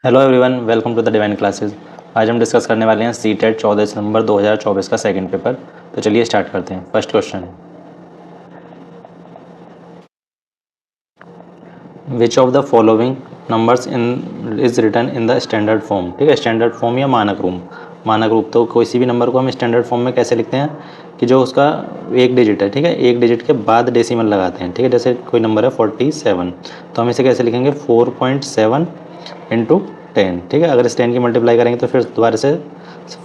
Hello everyone, welcome to the divine classes. आज हम discuss करने वाले हैं सीटेट 14 दिसंबर 2024 का सेकंड पेपर। तो चलिए स्टार्ट करते हैं। फर्स्ट क्वेश्चन है, which of the following numbers in is written in the standard form. ठीक है, स्टैंडर्ड फॉर्म या मानक रूप। तो किसी भी नंबर को हम स्टैंडर्ड फॉर्म में कैसे लिखते हैं कि जो उसका एक डिजिट है, ठीक है, एक डिजिट के बाद डेसिमल लगाते हैं। ठीक है, जैसे कोई नंबर है 47, तो हम इसे कैसे लिखेंगे 4.7 इंटू 10। ठीक है, अगर इस 10 की मल्टीप्लाई करेंगे तो फिर दोबारा से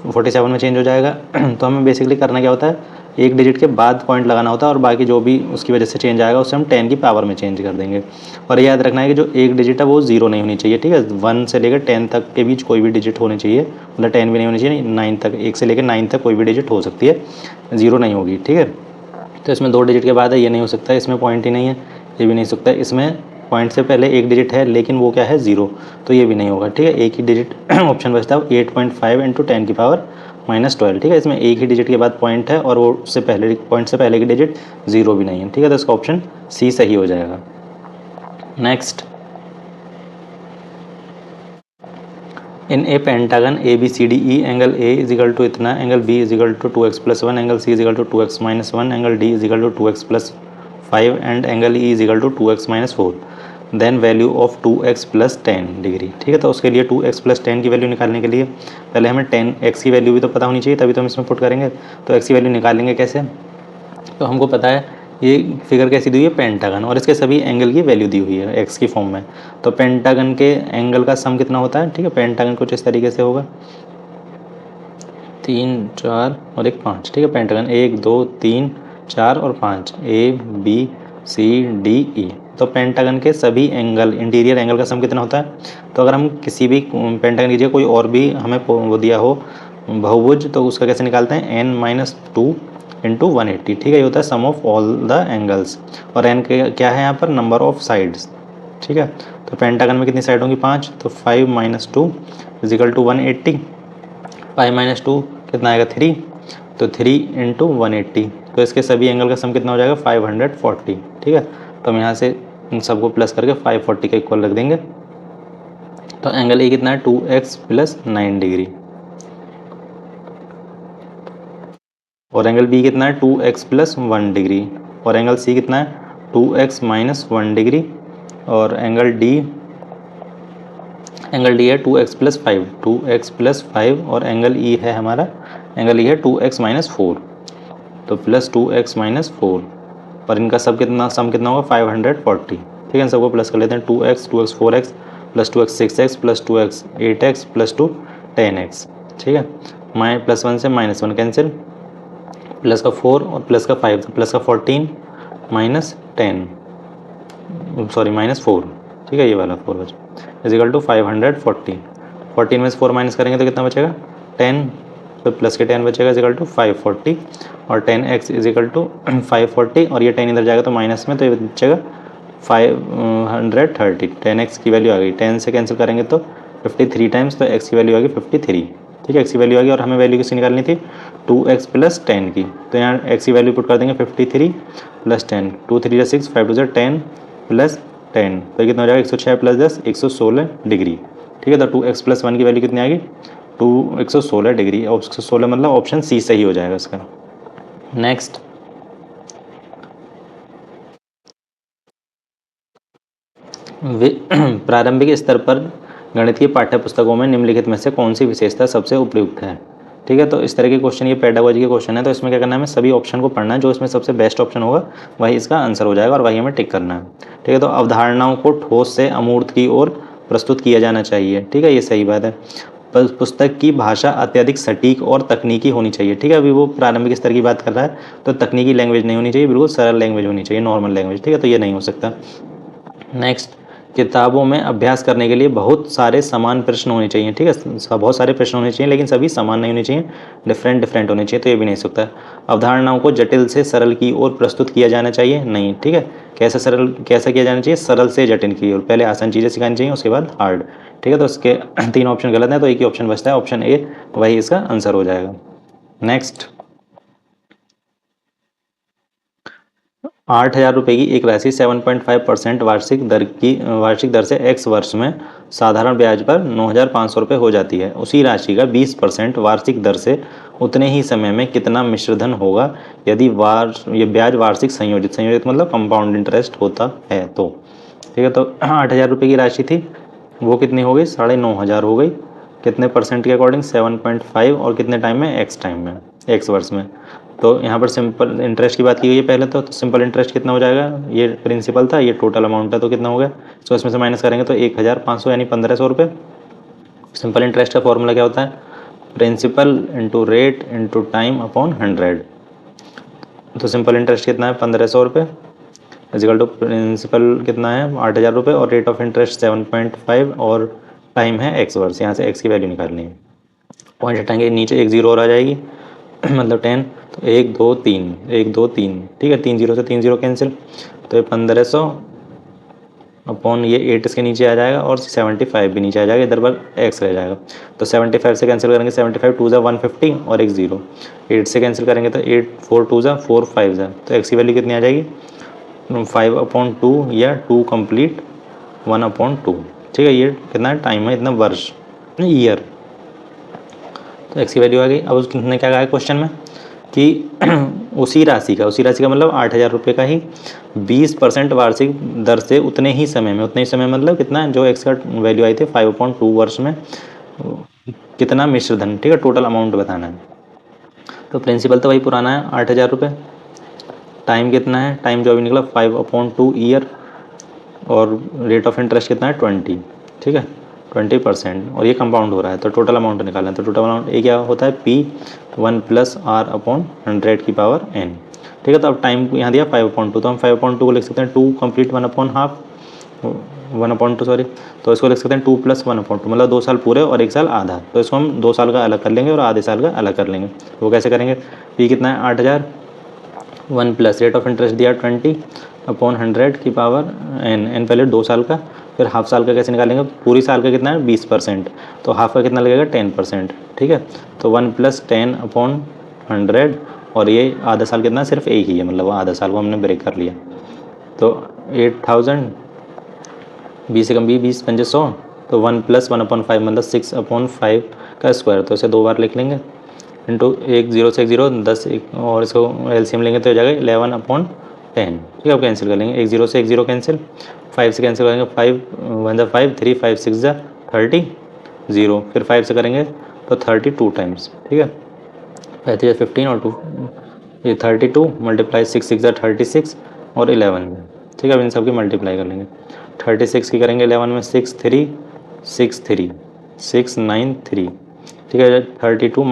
47 में चेंज हो जाएगा। तो हमें बेसिकली करना क्या होता है, एक डिजिट के बाद पॉइंट लगाना होता है और बाकी जो भी उसकी वजह से चेंज आएगा उसे हम 10 की पावर में चेंज कर देंगे। और याद रखना है कि जो एक डिजिट है वो जीरो नहीं होनी चाहिए। ठीक है, 1 से लेकर 10 तक के बीच कोई भी डिजिट होनी चाहिए, मतलब 10 भी नहीं होनी चाहिए, 9 तक, 1 से लेकर 9 तक कोई भी डिजिट हो सकती है, जीरो नहीं होगी। ठीक है, तो इसमें दो डिजिट के बाद है, ये नहीं हो सकता, इसमें पॉइंट ही नहीं है, ये भी नहीं हो सकता, इसमें पॉइंट से पहले एक डिजिट है लेकिन वो क्या है जीरो, तो ये भी नहीं होगा। ठीक है, एक ही डिजिट ऑप्शन बचता है 8.5 इंटू 10 की पावर -12। ठीक है, इसमें एक ही डिजिट के बाद पॉइंट है और वो उससे पहले पॉइंट से पहले की डिजिट जीरो भी नहीं है। ठीक है, तो इसका ऑप्शन सी सही हो जाएगा। Next, in a pentagon A B C D E, angle A is equal to इतना, angle B is equal to 2x+1, angle C is equal to 2x-1, angle D is equal to 2x+5 and angle E is equal to 2x-4, then value of 2x+10 degree. ठीक है, तो उसके लिए 2x+10 की value निकालने के लिए पहले हमें 10x की वैल्यू भी तो पता होनी चाहिए, तभी तो हम इसमें पुट करेंगे। तो x की वैल्यू निकालेंगे कैसे, तो हमको पता है ये फिगर कैसी दी हुई है, पेंटागन, और इसके सभी एंगल की वैल्यू दी हुई है एक्स की फॉर्म में। तो पेंटागन के एंगल का सम कितना होता है, ठीक है, पेंटागन कुछ इस तरीके से होगा, 3, 4 और एक 5। ठीक है, पेंटागन 1, 2, 3, 4 और 5, ए बी सी डी ई। तो पेंटागन के सभी एंगल, इंटीरियर एंगल का सम कितना होता है। तो अगर हम किसी भी पेंटागन की जगह कोई और भी हमें वो दिया हो बहुभुज, तो उसका कैसे निकालते हैं, n-2 इंटू 180। ठीक है, ये होता है सम ऑफ ऑल द एंगल्स, और n क्या है यहाँ पर, नंबर ऑफ साइड्स। ठीक है, तो पेंटागन में कितनी साइड होंगी, 5, तो 5 - 2 इज इक्वल टू 180। 5 - 2 कितना आएगा, 3, तो 3 इंटू 180, तो इसके सभी एंगल का सम कितना हो जाएगा, 540। ठीक है, तो हम यहाँ से इन सबको प्लस करके 540 का इक्वल रख देंगे। तो एंगल ए कितना है, 2x+9 डिग्री, और एंगल बी कितना है, 2x+1 डिग्री, और एंगल सी कितना है, 2x-1 डिग्री, और एंगल डी है 2x+5, और एंगल ई है हमारा, एंगल ई है 2x-4, तो +2x-4, और इनका सम कितना होगा, 540। ठीक है, इन सबको प्लस कर लेते हैं, 2x, 2x4x plus 2x 6x plus 2x 8x plus 2 10x। ठीक है, +1 से -1 कैंसिल, प्लस का 4 और प्लस का 5, तो प्लस का 14 -10, सॉरी -4। ठीक है, ये वाला 4 बचा, इज इक्वल टू 540। 14 में से 4 माइनस करेंगे तो कितना बचेगा, 10, तो प्लस के 10 बचेगा इज इक्वल टू 540, और 10x इज इक्वल टू 540, और ये 10 इधर जाएगा तो माइनस में, तो ये बचेगा 530। 10x की वैल्यू आ गई, 10 से कैंसिल करेंगे तो 53 टाइम्स, तो x की वैल्यू आ गई 53। ठीक है, x की वैल्यू आ गई, और हमें वैल्यू किसकी निकालनी थी, 2x+10 की, तो यहाँ x की वैल्यू पुट कर देंगे 53 + 10, 2 3 जा 6, 5 2 जा 10 + 10, तो कितना हो जाएगा, 106 + 10 116 डिग्री। ठीक है, तो 2x+1 की वैल्यू कितनी आ गई, 116 डिग्री, और 116 मतलब ऑप्शन सी सही हो जाएगा इसका। नेक्स्ट, प्रारंभिक स्तर पर गणित की पाठ्य पुस्तकों में निम्नलिखित में से कौन सी विशेषता सबसे उपयुक्त है। ठीक है, तो इस तरह के क्वेश्चन, ये पेडागोजी के क्वेश्चन है, तो इसमें क्या करना है, हमें सभी ऑप्शन को पढ़ना है, जो इसमें सबसे बेस्ट ऑप्शन होगा वही इसका आंसर हो जाएगा, और वही हमें टिक करना है। ठीक है, तो अवधारणाओं को ठोस से अमूर्त की ओर प्रस्तुत किया जाना चाहिए। ठीक है, ये सही बात है। पुस्तक की भाषा अत्यधिक सटीक और तकनीकी होनी चाहिए। ठीक है, अभी वो प्रारंभिक स्तर की बात कर रहा है, तो तकनीकी लैंग्वेज नहीं होनी चाहिए, बिल्कुल सरल लैंग्वेज होनी चाहिए, नॉर्मल लैंग्वेज। ठीक है, तो ये नहीं हो सकता। नेक्स्ट, किताबों में अभ्यास करने के लिए बहुत सारे समान प्रश्न होने चाहिए। ठीक है, बहुत सारे प्रश्न होने चाहिए, लेकिन सभी समान नहीं होने चाहिए, डिफरेंट होने चाहिए, तो ये भी नहीं सकता। अवधारणाओं को जटिल से सरल की ओर प्रस्तुत किया जाना चाहिए, नहीं। ठीक है, कैसा किया जाना चाहिए, सरल से जटिल की ओर, पहले आसान चीज़ें सिखानी चाहिए, उसके बाद हार्ड। ठीक है, तो इसके 3 ऑप्शन गलत हैं, तो एक ही ऑप्शन बचता है, ऑप्शन ए वही इसका आंसर हो जाएगा। नेक्स्ट, 8,000 रुपये की एक राशि 7.5% वार्षिक दर से x वर्ष में साधारण ब्याज पर 9,500 रुपये हो जाती है, उसी राशि का 20% वार्षिक दर से उतने ही समय में कितना मिश्रधन होगा यदि ये ब्याज वार्षिक संयोजित मतलब कंपाउंड इंटरेस्ट होता है तो। ठीक है, तो 8,000 रुपये की राशि थी, वो कितनी हो गई, 9,500 हो गई। कितने परसेंट के अकॉर्डिंग, 7.5, और कितने टाइम में, एक्स टाइम में, एक्स वर्ष में। तो यहाँ पर सिंपल इंटरेस्ट की बात की गई है पहले तो सिंपल इंटरेस्ट कितना हो जाएगा, ये प्रिंसिपल था, ये टोटल अमाउंट है, तो कितना हो गया, तो इसमें से माइनस करेंगे तो 1,500 यानी 1,500 रुपये। सिंपल इंटरेस्ट का फॉर्मूला क्या होता है, principal into rate into time upon 100। तो सिंपल इंटरेस्ट कितना है, 1,500 रुपये, इजिकल टू प्रिंसिपल कितना है, 8,000 रुपये, और रेट ऑफ इंटरेस्ट 7.5, और टाइम है एक्स वर्ष। यहाँ से एक्स की वैल्यू निकालनी है, पॉइंट हटाएंगे, नीचे एक जीरो और आ जाएगी मतलब 10, तो 1 2 3 1 2 3, ठीक है, 3 जीरो से 3 जीरो कैंसिल, तो ये 1,500 अपॉन ये 8 इसके नीचे आ जाएगा, और 75 भी नीचे आ जाएगा, इधर पर एक्स रह जाएगा। तो 75 से कैंसिल करेंगे, 75 2 ज़ा 150 और एक जीरो, 8 से कैंसिल करेंगे तो 8 4 2 ज़ा 4 5 ज़ा, तो एक्स की वैल्यू कितनी आ जाएगी, 5/2 या 2 कंप्लीट 1/2। ठीक है, ये कितना टाइम है, इतना वर्ष, ईयर। तो एक्स की वैल्यू आ गई। अब उसने क्या कहा है क्वेश्चन में कि उसी राशि का मतलब 8,000 रुपये का ही 20% वार्षिक दर से उतने ही समय मतलब कितना, जो एक्स का वैल्यू आई थी 5/2 वर्ष में, कितना मिश्रधन, ठीक है, टोटल अमाउंट बताना है। तो प्रिंसिपल तो वही पुराना है, 8,000 रुपये, टाइम कितना है, टाइम जो अभी निकला 5/2 ईयर, और रेट ऑफ इंटरेस्ट कितना है 20, ठीक है 20%, और ये कंपाउंड हो रहा है, तो टोटल अमाउंट निकालना है। तो टोटल अमाउंट ये क्या होता है, P1 + R/100 की पावर n। ठीक है, तो अब टाइम यहाँ दिया 5/2, तो हम 5/2 को लिख सकते हैं 2 कंप्लीट 1/2, 1/2 सॉरी, तो इसको लिख सकते हैं 2 + 1/2, मतलब 2 साल पूरे और 1 साल आधा। तो इसको हम 2 साल का अलग कर लेंगे और आधे साल का अलग कर लेंगे। वो कैसे करेंगे, P कितना है 8,000, 1 प्लस रेट ऑफ इंटरेस्ट दिया 20/100 की पावर n पहले 2 साल का, फिर हाफ साल का कैसे निकालेंगे, पूरी साल का कितना है 20%, तो हाफ का कितना लगेगा 10%। ठीक है, तो 1 + 10/100, और ये आधा साल कितना, सिर्फ एक ही है, मतलब आधा साल को हमने ब्रेक कर लिया। तो 8,000, 20 से कम 20 पंजे 100, तो 1 + 1/5 मतलब 6/5 का स्क्वायर, तो इसे 2 बार लिख लेंगे, इंटू 1 0 से 1 0 10, और इसको एलसीएम लेंगे तो हो जाएगा 11/10। ठीक है, अब कैंसिल कर लेंगे, 1 0 से 1 0 कैंसिल, 5 से कैंसिल करेंगे, 5 1 ज़ा 5, 3 5 6 ज़ा 30, 0, फिर 5 से करेंगे तो 32 टाइम्स। ठीक है, 5 15 और 2 ये 32 × 6 6 ज़ा 36 और 11। ठीक है, अब इन सब की मल्टीप्लाई कर लेंगे, 36 की करेंगे 11 में 6 3 6 3 6 9 3। ठीक है, 32 ×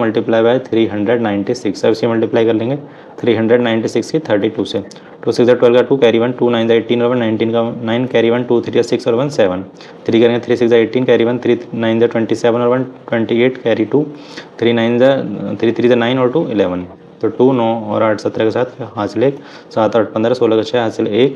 396, अब इसे मल्टीप्लाई कर लेंगे 396 की 32 से, 2 6 12 का 2 कैरी 1, 2 9 18 और 19 का 9 कैरी 1, 2 3 6 और 1 7, 3 करेंगे 3 6 18 कैरी 1, 3 9 27 और 1 28 कैरी 2, 3 3 9 और 2 11, तो 2 9 और 8 17 के साथ हासिल 1, 7 8 15 16 का 6 हासिल 1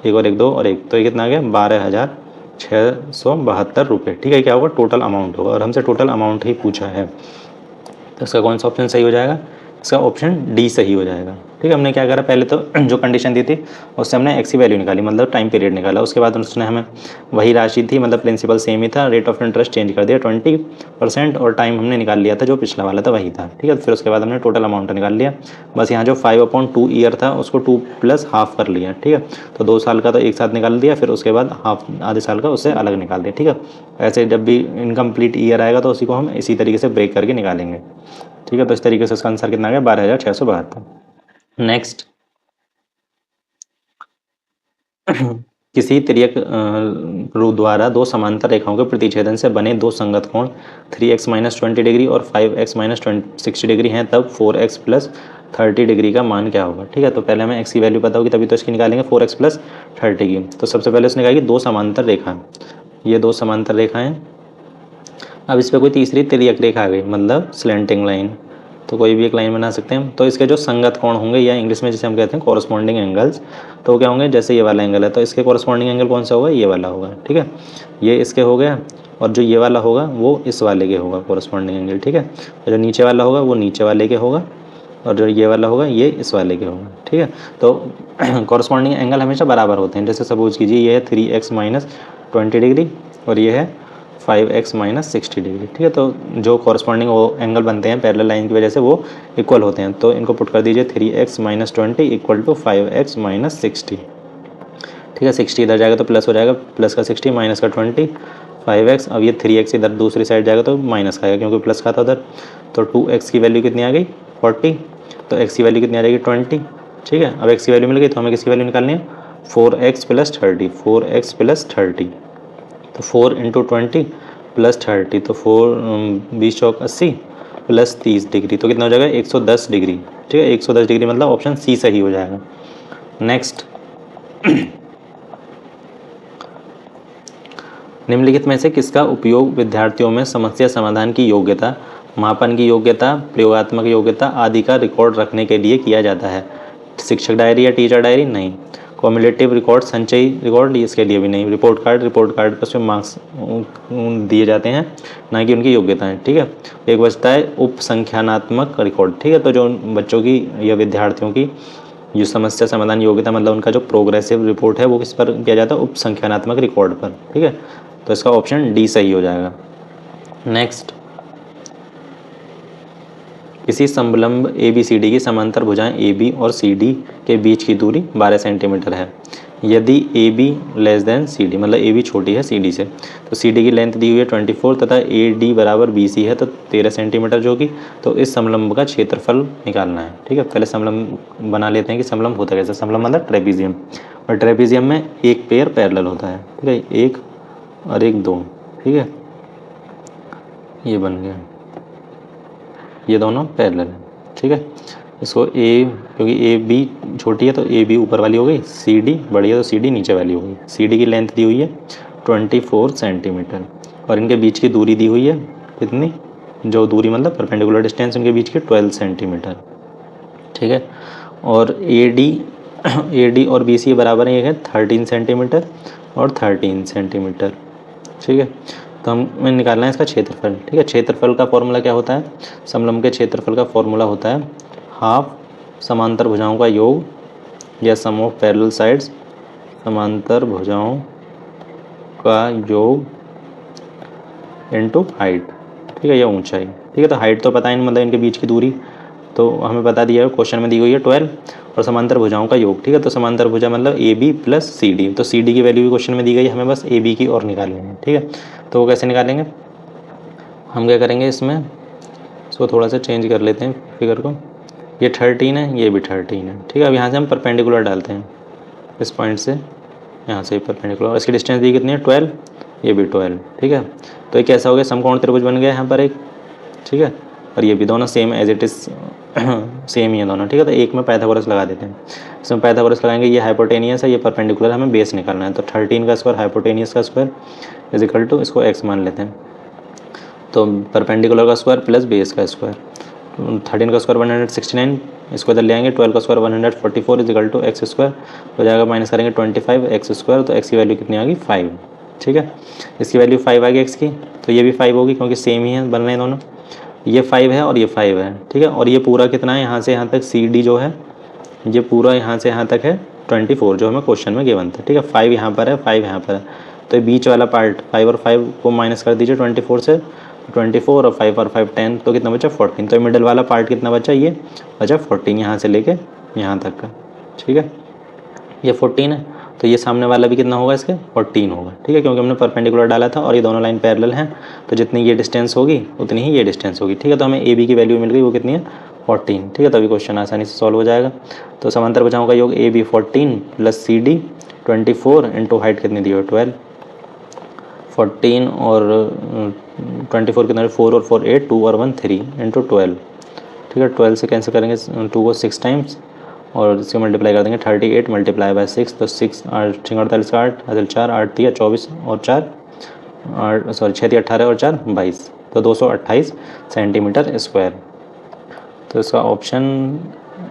1 और 1 2 और 1, तो ये कितना आ गया 12,672 रुपये। ठीक है, क्या होगा टोटल अमाउंट होगा, और हमसे टोटल अमाउंट ही पूछा है, तो इसका कौन सा ऑप्शन सही हो जाएगा, इसका ऑप्शन डी सही हो जाएगा। ठीक है, हमने क्या करा, पहले तो जो कंडीशन दी थी उससे हमने एक्स की वैल्यू निकाली, मतलब टाइम पीरियड निकाला, उसके बाद उसने हमें वही राशि थी, मतलब प्रिंसिपल सेम ही था, रेट ऑफ इंटरेस्ट चेंज कर दिया 20%, और टाइम हमने निकाल लिया था जो पिछला वाला था वही था। ठीक है, फिर उसके बाद हमने टोटल अमाउंट निकाल लिया, बस यहाँ जो 5/2 ईयर था उसको 2 + हाफ कर लिया। ठीक है, तो 2 साल का तो एक साथ निकाल दिया, फिर उसके बाद हाफ आधे साल का उससे अलग निकाल दिया। ठीक है, ऐसे जब भी इनकम्प्लीट ईयर आएगा तो उसी को हम इसी तरीके से ब्रेक करके निकालेंगे। ठीक है, तो इस तरीके से इसका आंसर कितना आ गया 12,672। नेक्स्ट, किसी तिर्यक द्वारा 2 समांतर रेखाओं के प्रतिच्छेदन से बने 2 संगत कोण 3x - 20 डिग्री और 5x - 60 डिग्री हैं, तब 4x + 30 डिग्री का मान क्या होगा। ठीक है, तो पहले हमें x की वैल्यू पता होगी तभी तो इसकी निकालेंगे 4x + 30 की। तो सबसे पहले उसने कहा कि 2 समांतर रेखा, ये 2 समांतर रेखाएं, अब इस पर कोई तीसरी तिर्यक रेखा आ गई, मतलब स्लैंटिंग लाइन, तो कोई भी एक लाइन बना सकते हैं। तो इसके जो संगत कोण होंगे, या इंग्लिश में जिसे हम कहते हैं कॉरस्पॉन्डिंग एंगल्स, तो वो क्या होंगे, जैसे ये वाला एंगल है तो इसके कॉरस्पॉन्डिंग एंगल कौन सा होगा, ये वाला होगा। ठीक है, ये इसके हो गया, और जो ये वाला होगा वो इस वाले के होगा कॉरस्पॉन्डिंग एंगल। ठीक है, जो नीचे वाला होगा वो नीचे वाले के होगा, और जो ये वाला होगा ये इस वाले के होगा। ठीक है, तो कॉरस्पॉन्डिंग एंगल हमेशा बराबर होते हैं। जैसे सपोज कीजिए ये है 3x - 20 डिग्री और ये है 5x माइनस 60 डिग्री। ठीक है, तो जो कॉरस्पॉन्डिंग वो एंगल बनते हैं पैरेलल लाइन की वजह से वो इक्वल होते हैं, तो इनको पुट कर दीजिए 3x minus 20 equal to 5x minus 60। ठीक है, 60 इधर जाएगा तो प्लस हो जाएगा, प्लस का 60 माइनस का 20 5x। अब ये 3x इधर दूसरी साइड जाएगा तो माइनस का आएगा क्योंकि प्लस का था उधर, तो 2x की वैल्यू कितनी आ गई 40, तो x की वैल्यू कितनी आ जाएगी 20। ठीक है, अब x की वैल्यू मिल गई तो हमें किसकी वैल्यू निकालनी है 4x प्लस 30, 4x प्लस 30, तो 4 इंटू 20 प्लस 30, तो 4 20 चौक 80 प्लस 30 डिग्री, तो कितना हो जाएगा 110 डिग्री। ठीक है, 110 डिग्री मतलब ऑप्शन सी सही हो जाएगा। नेक्स्ट, निम्नलिखित में से किसका उपयोग विद्यार्थियों में समस्या समाधान की योग्यता, मापन की योग्यता, प्रयोगात्मक योग्यता आदि का रिकॉर्ड रखने के लिए किया जाता है? शिक्षक डायरी या टीचर डायरी? नहीं। कॉम्युलेटिव रिकॉर्ड, संचयी रिकॉर्ड, इसके लिए भी नहीं। रिपोर्ट कार्ड पर उसमें मार्क्स दिए जाते हैं, ना कि उनकी योग्यताएं। ठीक है, एक बचता है उप संख्यानात्मक रिकॉर्ड। ठीक है, तो जो बच्चों की या विद्यार्थियों की जो समस्या समाधान योग्यता मतलब उनका जो प्रोग्रेसिव रिपोर्ट है वो किस पर किया जाता है, उप संख्यानात्मक रिकॉर्ड पर। ठीक है, तो इसका ऑप्शन डी सही हो जाएगा। नेक्स्ट, किसी समलंब ABCD की समांतर भुजाएं AB और CD के बीच की दूरी 12 सेंटीमीटर है। यदि AB लेस देन CD, मतलब AB छोटी है CD से, तो CD की लेंथ दी हुई है 24 तथा AD बराबर BC है तो 13 सेंटीमीटर जो कि, तो इस समलंब का क्षेत्रफल निकालना है। ठीक है, पहले समलंब बना लेते हैं कि समलंब होता कैसे। समलंब मतलब ट्रेपीजियम, और ट्रेपीजियम में एक पेयर पैरेलल होता है। ठीक है, एक और एक दो। ठीक है, ये बन गया, ये दोनों पैरेलल है। ठीक है, इसको A, क्योंकि AB छोटी है तो AB ऊपर वाली हो गई, CD बड़ी है तो CD नीचे वाली हो गई। CD की लेंथ दी हुई है 24 सेंटीमीटर और इनके बीच की दूरी दी हुई है कितनी, जो दूरी मतलब परपेंडिकुलर डिस्टेंस इनके बीच की 12 सेंटीमीटर। ठीक है, और AD और BC बराबर है 13 सेंटीमीटर और 13 सेंटीमीटर। ठीक है, तो हमें निकालना है इसका क्षेत्रफल। ठीक है, क्षेत्रफल का फॉर्मूला क्या होता है, समलंब के क्षेत्रफल का फॉर्मूला होता है हाफ समांतर भुजाओं का योग या सम ऑफ पैरेलल साइड्स, समांतर भुजाओं का योग इनटू हाइट। ठीक है, या ऊंचाई। ठीक है, तो हाइट तो पता है मतलब इनके बीच की दूरी तो हमें बता दिया है, क्वेश्चन में दी हुई है 12, और समांतर भुजाओं का योग। ठीक है, तो समांतर भुजा मतलब AB प्लस CD, तो CD की वैल्यू भी क्वेश्चन में दी गई, हमें बस AB की और निकालनी है। ठीक है, तो वो कैसे निकालेंगे, हम क्या करेंगे इसमें, इसको थोड़ा सा चेंज कर लेते हैं फिगर को। ये 13 है, ये भी 13 है। ठीक है, अब यहाँ से हम परपेंडिकुलर डालते हैं, इस पॉइंट से यहाँ से परपेंडिकुलर, इसकी डिस्टेंस दी कितनी है 12, ये भी 12। ठीक है, तो ये कैसा हो गया, समकोण त्रिभुज बन गया यहाँ पर एक। ठीक है, और ये भी दोनों same as it is same ही है दोनों। ठीक है, तो एक में पाइथागोरस लगा देते हैं, इसमें पाइथागोरस लगाएंगे, ये हाइपोटेनियस है, ये परपेंडिकुलर, हमें बेस निकालना है, तो 13 का स्क्वायर हाइपोटेनियस का स्क्वायर इज इक्वल टू, इसको x मान लेते हैं, तो परपेंडिकुलर का स्क्वायर प्लस बेस का स्क्वायर, 13 का स्क्वायर 169, इसको इधर ले आएंगे, 12 का square 144 is equal to x square हो जाएगा, माइनस करेंगे 25 एक्स स्क्वायर, तो x की वैल्यू कितनी आ गई 5। ठीक है, इसकी वैल्यू 5 आ गई x की, तो ये भी 5 होगी क्योंकि सेम ही है, बन रहे हैं दोनों, ये 5 है और ये 5 है। ठीक है, और ये पूरा कितना है, यहाँ से यहाँ तक CD जो है ये पूरा यहाँ से यहाँ तक है 24 जो हमें क्वेश्चन में गिवन था। ठीक है, 5 यहाँ पर है, 5 यहाँ पर है, तो ये बीच वाला पार्ट 5 और 5 को माइनस कर दीजिए 24 से, 24 और 5 और 5 10, तो कितना बचा 14, तो मिडिल वाला पार्ट कितना बचा, ये बचा 14 यहाँ से लेके यहाँ तक का। ठीक है, ये 14 है, तो ये सामने वाला भी कितना होगा इसके 14 होगा। ठीक है, क्योंकि हमने परपेंडिकुलर डाला था और ये दोनों लाइन पैरेलल हैं, तो जितनी ये डिस्टेंस होगी उतनी ही ये डिस्टेंस होगी। ठीक है, तो हमें AB की वैल्यू मिल गई, वो कितनी है 14। ठीक है, तभी क्वेश्चन आसानी से सॉल्व हो जाएगा। तो समांतर भुजाओं का योग AB 14 plus CD 24 into height कितनी दी है 12, 14 और 24 कितना 4 और 4 8, 2 और 1 3 इंटू 12। ठीक है, 12 से कैंसिल करेंगे 2 को 6 टाइम्स और इसको मल्टीप्लाई कर देंगे 38 मल्टीप्लाई बाय 6, तो 6 8 48 का 8 अदल 4 8 दिया 24 और 4 8 सॉरी 6 दिया 18 और 4 22, तो 228 सेंटीमीटर स्क्वायर। तो इसका ऑप्शन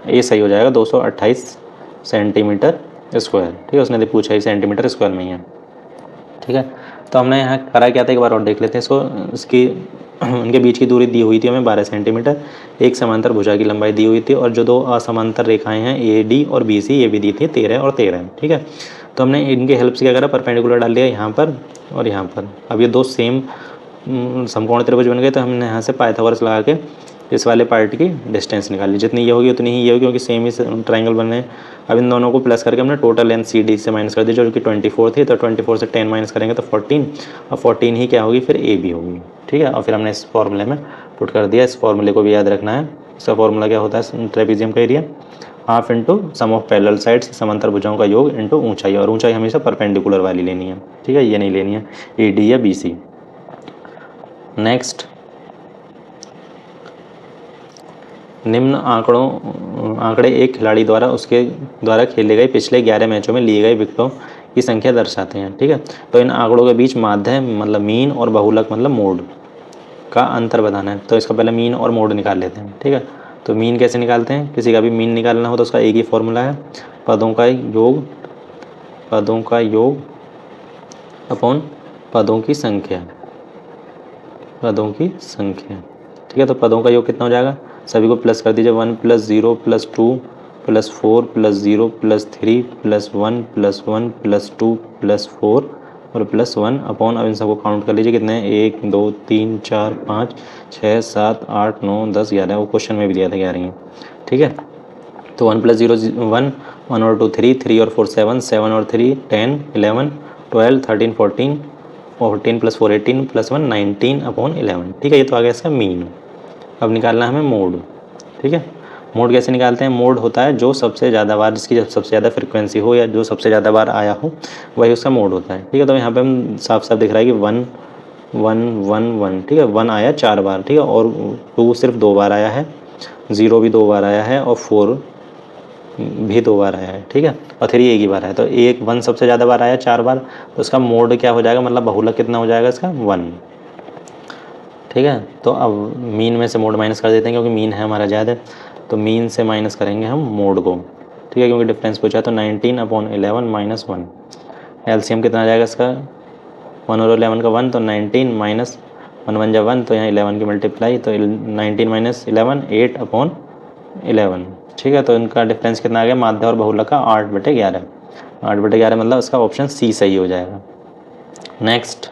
ए सही हो जाएगा, 228 सेंटीमीटर स्क्वायर। ठीक है, उसने तो पूछा ही सेंटीमीटर स्क्वायर में ही है। ठीक है, तो हमने यहाँ करा क्या था, एक बार और देख लेते हैं इसको। इसकी उनके बीच की दूरी दी हुई थी हमें 12 सेंटीमीटर, एक समांतर भुजा की लंबाई दी हुई थी और जो दो असमांतर रेखाएं हैं AD और BC ये भी दी थी 13 और 13। ठीक है, तो हमने इनके हेल्प से क्या करा, परपेंडिकुलर डाल दिया यहाँ पर और यहाँ पर। अब ये दो सेम समकोण त्रिभुज बन गए, तो हमने यहाँ से पाइथागोरस लगा के इस वाले पार्ट की डिस्टेंस निकाल ली। जितनी ये होगी उतनी ही ये होगी, क्योंकि सेम ही ट्राइंगल बन रहे हैं। अब इन दोनों को प्लस करके हमने टोटल लेंथ सी डी से माइनस कर दी, जो कि 24 थी। तो 24 से 10 माइनस करेंगे तो 14, और 14 ही क्या होगी फिर ए बी होगी, ठीक है। और फिर हमने इस फॉर्मूले में पुट कर दिया। इस फॉर्मूले को भी याद रखना है। इसका फॉर्मूला क्या होता है ट्रेपेजियम का area, half into sum of parallel sides, समांतर भुजाओं का योग इंटू ऊंचाई, और ऊंचाई हमेशा परपेंडिकुलर वाली लेनी है, ठीक है, ये नहीं लेनी है ए डी या बी सी। नेक्स्ट, निम्न आंकड़े एक खिलाड़ी द्वारा उसके द्वारा खेले गए पिछले 11 मैचों में लिए गए विकेटों की संख्या दर्शाते हैं, ठीक है। तो इन आंकड़ों के बीच माध्य मतलब मीन और बहुलक मतलब मोड का अंतर बताना है। तो इसका पहले मीन और मोड निकाल लेते हैं, ठीक है। तो मीन कैसे निकालते हैं, किसी का भी मीन निकालना हो तो उसका एक ही फॉर्मूला है, पदों का योग अपॉन पदों की संख्या, ठीक है। तो पदों का योग कितना हो जाएगा, सभी को प्लस कर दीजिए, 1 + 0 + 2 + 4 + 0 + 3 + 1 + 1 + 2 + 4 और +1 अपॉन, अब इन सबको काउंट कर लीजिए कितने हैं, 1 2 3 4 5 6 7 8 9 10 11, वो क्वेश्चन में भी दिया था 11 ही, ठीक है। तो 1 + 0 1, 1 और 2 3, 3 और 4 7, 7 और 3 10 11 12 13 14 14 + 4 18 +1 19 अपॉन 11, ठीक है। ये तो आ गया इसका मीन। अब निकालना है हमें मोड, ठीक है। मोड कैसे निकालते हैं, मोड होता है जो सबसे ज़्यादा बार, जिसकी सबसे ज़्यादा फ्रिक्वेंसी हो या जो सबसे ज़्यादा बार आया हो, वही उसका मोड होता है, ठीक है। तो यहाँ पे हम साफ साफ दिख रहा है कि 1 1 1 1, ठीक है, 1 आया 4 बार, ठीक है, और 2 सिर्फ 2 बार आया है, 0 भी 2 बार आया है, और 4 भी 2 बार आया है, ठीक है, और 3 एक ही बार आया। तो 1 सबसे ज़्यादा बार आया 4 बार, तो उसका मोड क्या हो जाएगा, मतलब बहुलक कितना हो जाएगा इसका 1, ठीक है। तो अब मीन में से मोड माइनस कर देते हैं, क्योंकि मीन है हमारा ज़्यादा, तो मीन से माइनस करेंगे हम मोड को, ठीक है, क्योंकि डिफरेंस पूछा है। तो 19 अपॉन 11 माइनस 1, एलसीएम कितना आ जाएगा इसका, 1 और 11 का 1, तो 19 माइनस 1 1 जब 1, तो यहाँ 11 की मल्टीप्लाई, तो 19 माइनस 11 8 अपॉन 11, ठीक है। तो इनका डिफरेंस कितना आ गया, माध्य और बहुलक का 8/11, 8/11 मतलब इसका ऑप्शन सी सही हो जाएगा। नेक्स्ट,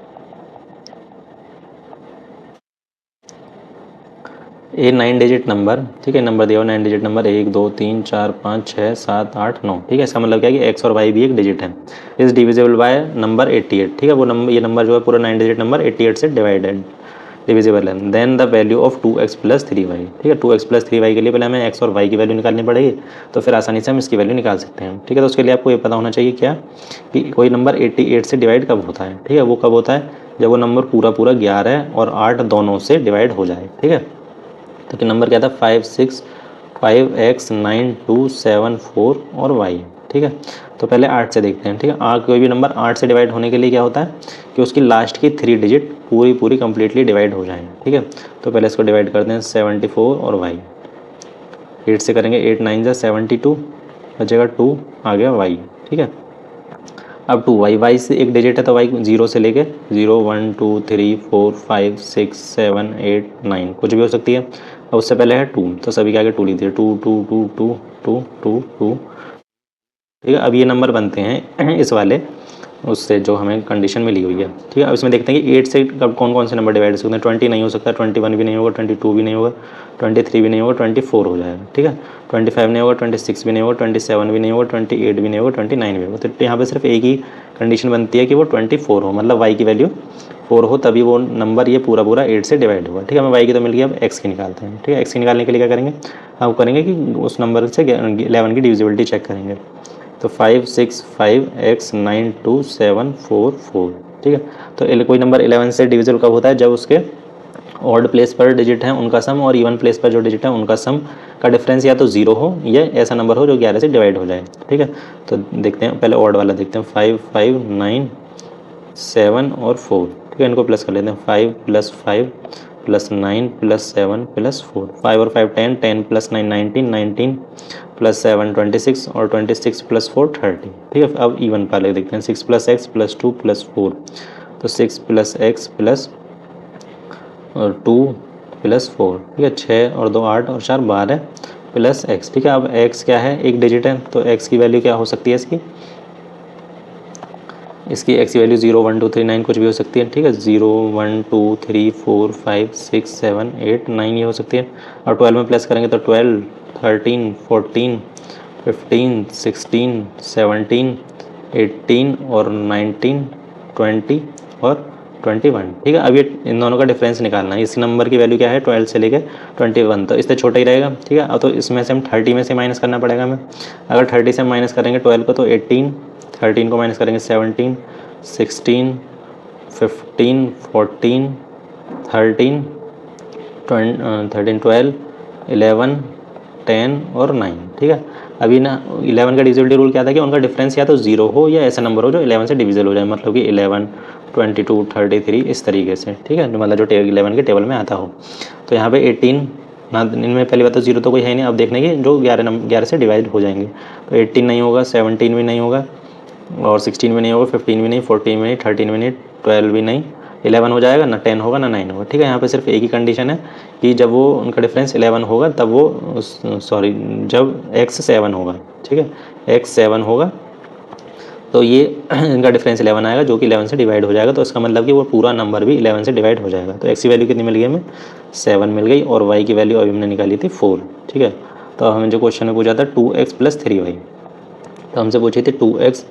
ये 9 डिजिट नंबर, ठीक है, नंबर दिया हुआ 9 डिजिट नंबर 1 2 3 4 5 6 7 8 9, ठीक है। इसका मतलब क्या है कि एक्स और वाई भी एक डिजिट है, इस डिविजिबल बाय नंबर 88, ठीक है। वो नंबर, ये नंबर जो है पूरा 9 डिजिट नंबर 88 से डिविजिबल है। Then the value of 2x + 3y, ठीक है। 2x + 3y के लिए पहले हमें x और y की वैल्यू निकालनी पड़ेगी, तो फिर आसानी से हम इसकी वैल्यू निकाल सकते हैं, ठीक है। तो उसके लिए आपको ये पता होना चाहिए क्या, कि कोई नंबर 88 से डिवाइड कब होता है, ठीक है। वो कब होता है, जब वो नंबर पूरा 11 और 8 दोनों से डिवाइड हो जाए, ठीक है। तो कि नंबर क्या था, 5 6 5x 9 2 7 4 और y, ठीक है। तो पहले 8 से देखते हैं, ठीक है। कोई भी नंबर 8 से डिवाइड होने के लिए क्या होता है कि उसकी लास्ट की 3 डिजिट पूरी कम्प्लीटली डिवाइड हो जाए, ठीक है। तो पहले इसको डिवाइड करते हैं, 74 और y, 8 से करेंगे, 8 9 जा 72, बचेगा 2, आ गया y, ठीक है। अब 2y से एक डिजिट है, तो y 0 से लेके 0 1 2 3 4 5 6 7 8 9 कुछ भी हो सकती है। अब उससे पहले है 2, तो सभी के आगे 2 लिख दिए, 2 2 2 2 2 2 2, ठीक है। अब ये नंबर बनते हैं इस वाले उससे जो हमें कंडीशन मिली हुई है, ठीक है। अब इसमें देखते हैं कि 8 से कब कौन कौन से नंबर डिवाइड हो सकते हैं। 20 नहीं हो सकता, 21 भी नहीं होगा, 22 भी नहीं होगा, 23 भी नहीं होगा, 24 हो जाएगा, ठीक है। 25 नहीं होगा, 26 भी नहीं होगा, 27 भी नहीं होगा, 28 भी नहीं होगा, 29 भी होगा। तो यहाँ पे सिर्फ एक ही कंडीशन बनती है कि वो 24 हो, मतलब y की वैल्यू 4 हो, तभी वो नंबर ये पूरा 8 से डिवाइड होगा, ठीक है। हमें y की तो मिल गई, अब x की निकालते हैं, ठीक है। x की निकालने के लिए क्या करेंगे, हम करेंगे कि उस नंबर से 11 की डिविजिबिलिटी चेक करेंगे। तो 5 6 5 x 9 2 7 4 4, ठीक है। तो कोई नंबर 11 से डिविजिबल कब होता है, जब उसके ऑड प्लेस पर डिजिट हैं उनका सम और इवन प्लेस पर जो डिजिट है उनका सम का डिफरेंस या तो 0 हो या ऐसा नंबर हो जो 11 से डिवाइड हो जाए, ठीक है। तो देखते हैं, पहले ऑड वाला देखते हैं, 5 5 9 7 और 4, ठीक है। इनको प्लस कर लेते हैं, 5 + 5 + 9 + 7 + 4, 5 और 5 10 10 + 9 19 19 + 7 26 और 26 + 4 30, ठीक है। अब इवन वाले देखते हैं, 6 + x + 2 + 4, तो 6 + x + 2 + 4, ठीक है। 6 और 2 8 और 4 12 + x, ठीक है। अब x क्या है, एक डिजिट है, तो x की वैल्यू क्या हो सकती है इसकी, इसकी एक्स की वैल्यू 0 1 2 3 9 कुछ भी हो सकती है, ठीक है। 0 1 2 3 4 5 6 7 8 9 ये हो सकती है। और 12 में प्लस करेंगे तो 12 13 14 15 16 17 18 और 19 20 और 21, ठीक है। अब ये इन दोनों का डिफरेंस निकालना है। इस नंबर की वैल्यू क्या है 12 से लेकर 21, तो इससे छोटा ही रहेगा, ठीक है। अब तो इसमें से हम 30 में से माइनस करना पड़ेगा हमें। अगर 30 से माइनस करेंगे 12 को तो 18, 13 को माइनस करेंगे 17 16 15 14 13 12 11 10 और 9, ठीक है। अभी ना 11 का डिविजिबिलिटी रूल क्या था कि उनका डिफरेंस या तो 0 हो या ऐसा नंबर हो जो 11 से डिविजिबल हो जाए, मतलब कि 11 22 33 इस तरीके से, ठीक है, मतलब जो 11 के टेबल में आता हो। तो यहाँ पे 18 ना, इनमें पहली बात तो 0 तो कोई है नहीं। अब देखने की जो 11 से डिवाइड हो जाएंगे, तो 18 नहीं होगा, 17 भी नहीं होगा, और 16 भी नहीं होगा, 15 भी नहीं, 14 भी नहीं, 13 भी नहीं, 12 भी नहीं, 11 हो जाएगा ना, 10 होगा ना 9 होगा, ठीक है। यहाँ पे सिर्फ एक ही कंडीशन है कि जब वो उनका डिफरेंस 11 होगा तब वो सॉरी जब x 7 होगा, ठीक है, x 7 होगा तो ये इनका डिफरेंस 11 आएगा जो कि 11 से डिवाइड हो जाएगा। तो इसका मतलब कि वो पूरा नंबर भी 11 से डिवाइड हो जाएगा। तो x की वैल्यू कितनी मिल गई हमें 7 मिल गई, और y की वैल्यू अभी हमने निकाली थी 4, ठीक है। तो हमें जो क्वेश्चन में पूछा था 2x + 3y, तो हमसे पूछी थी 2x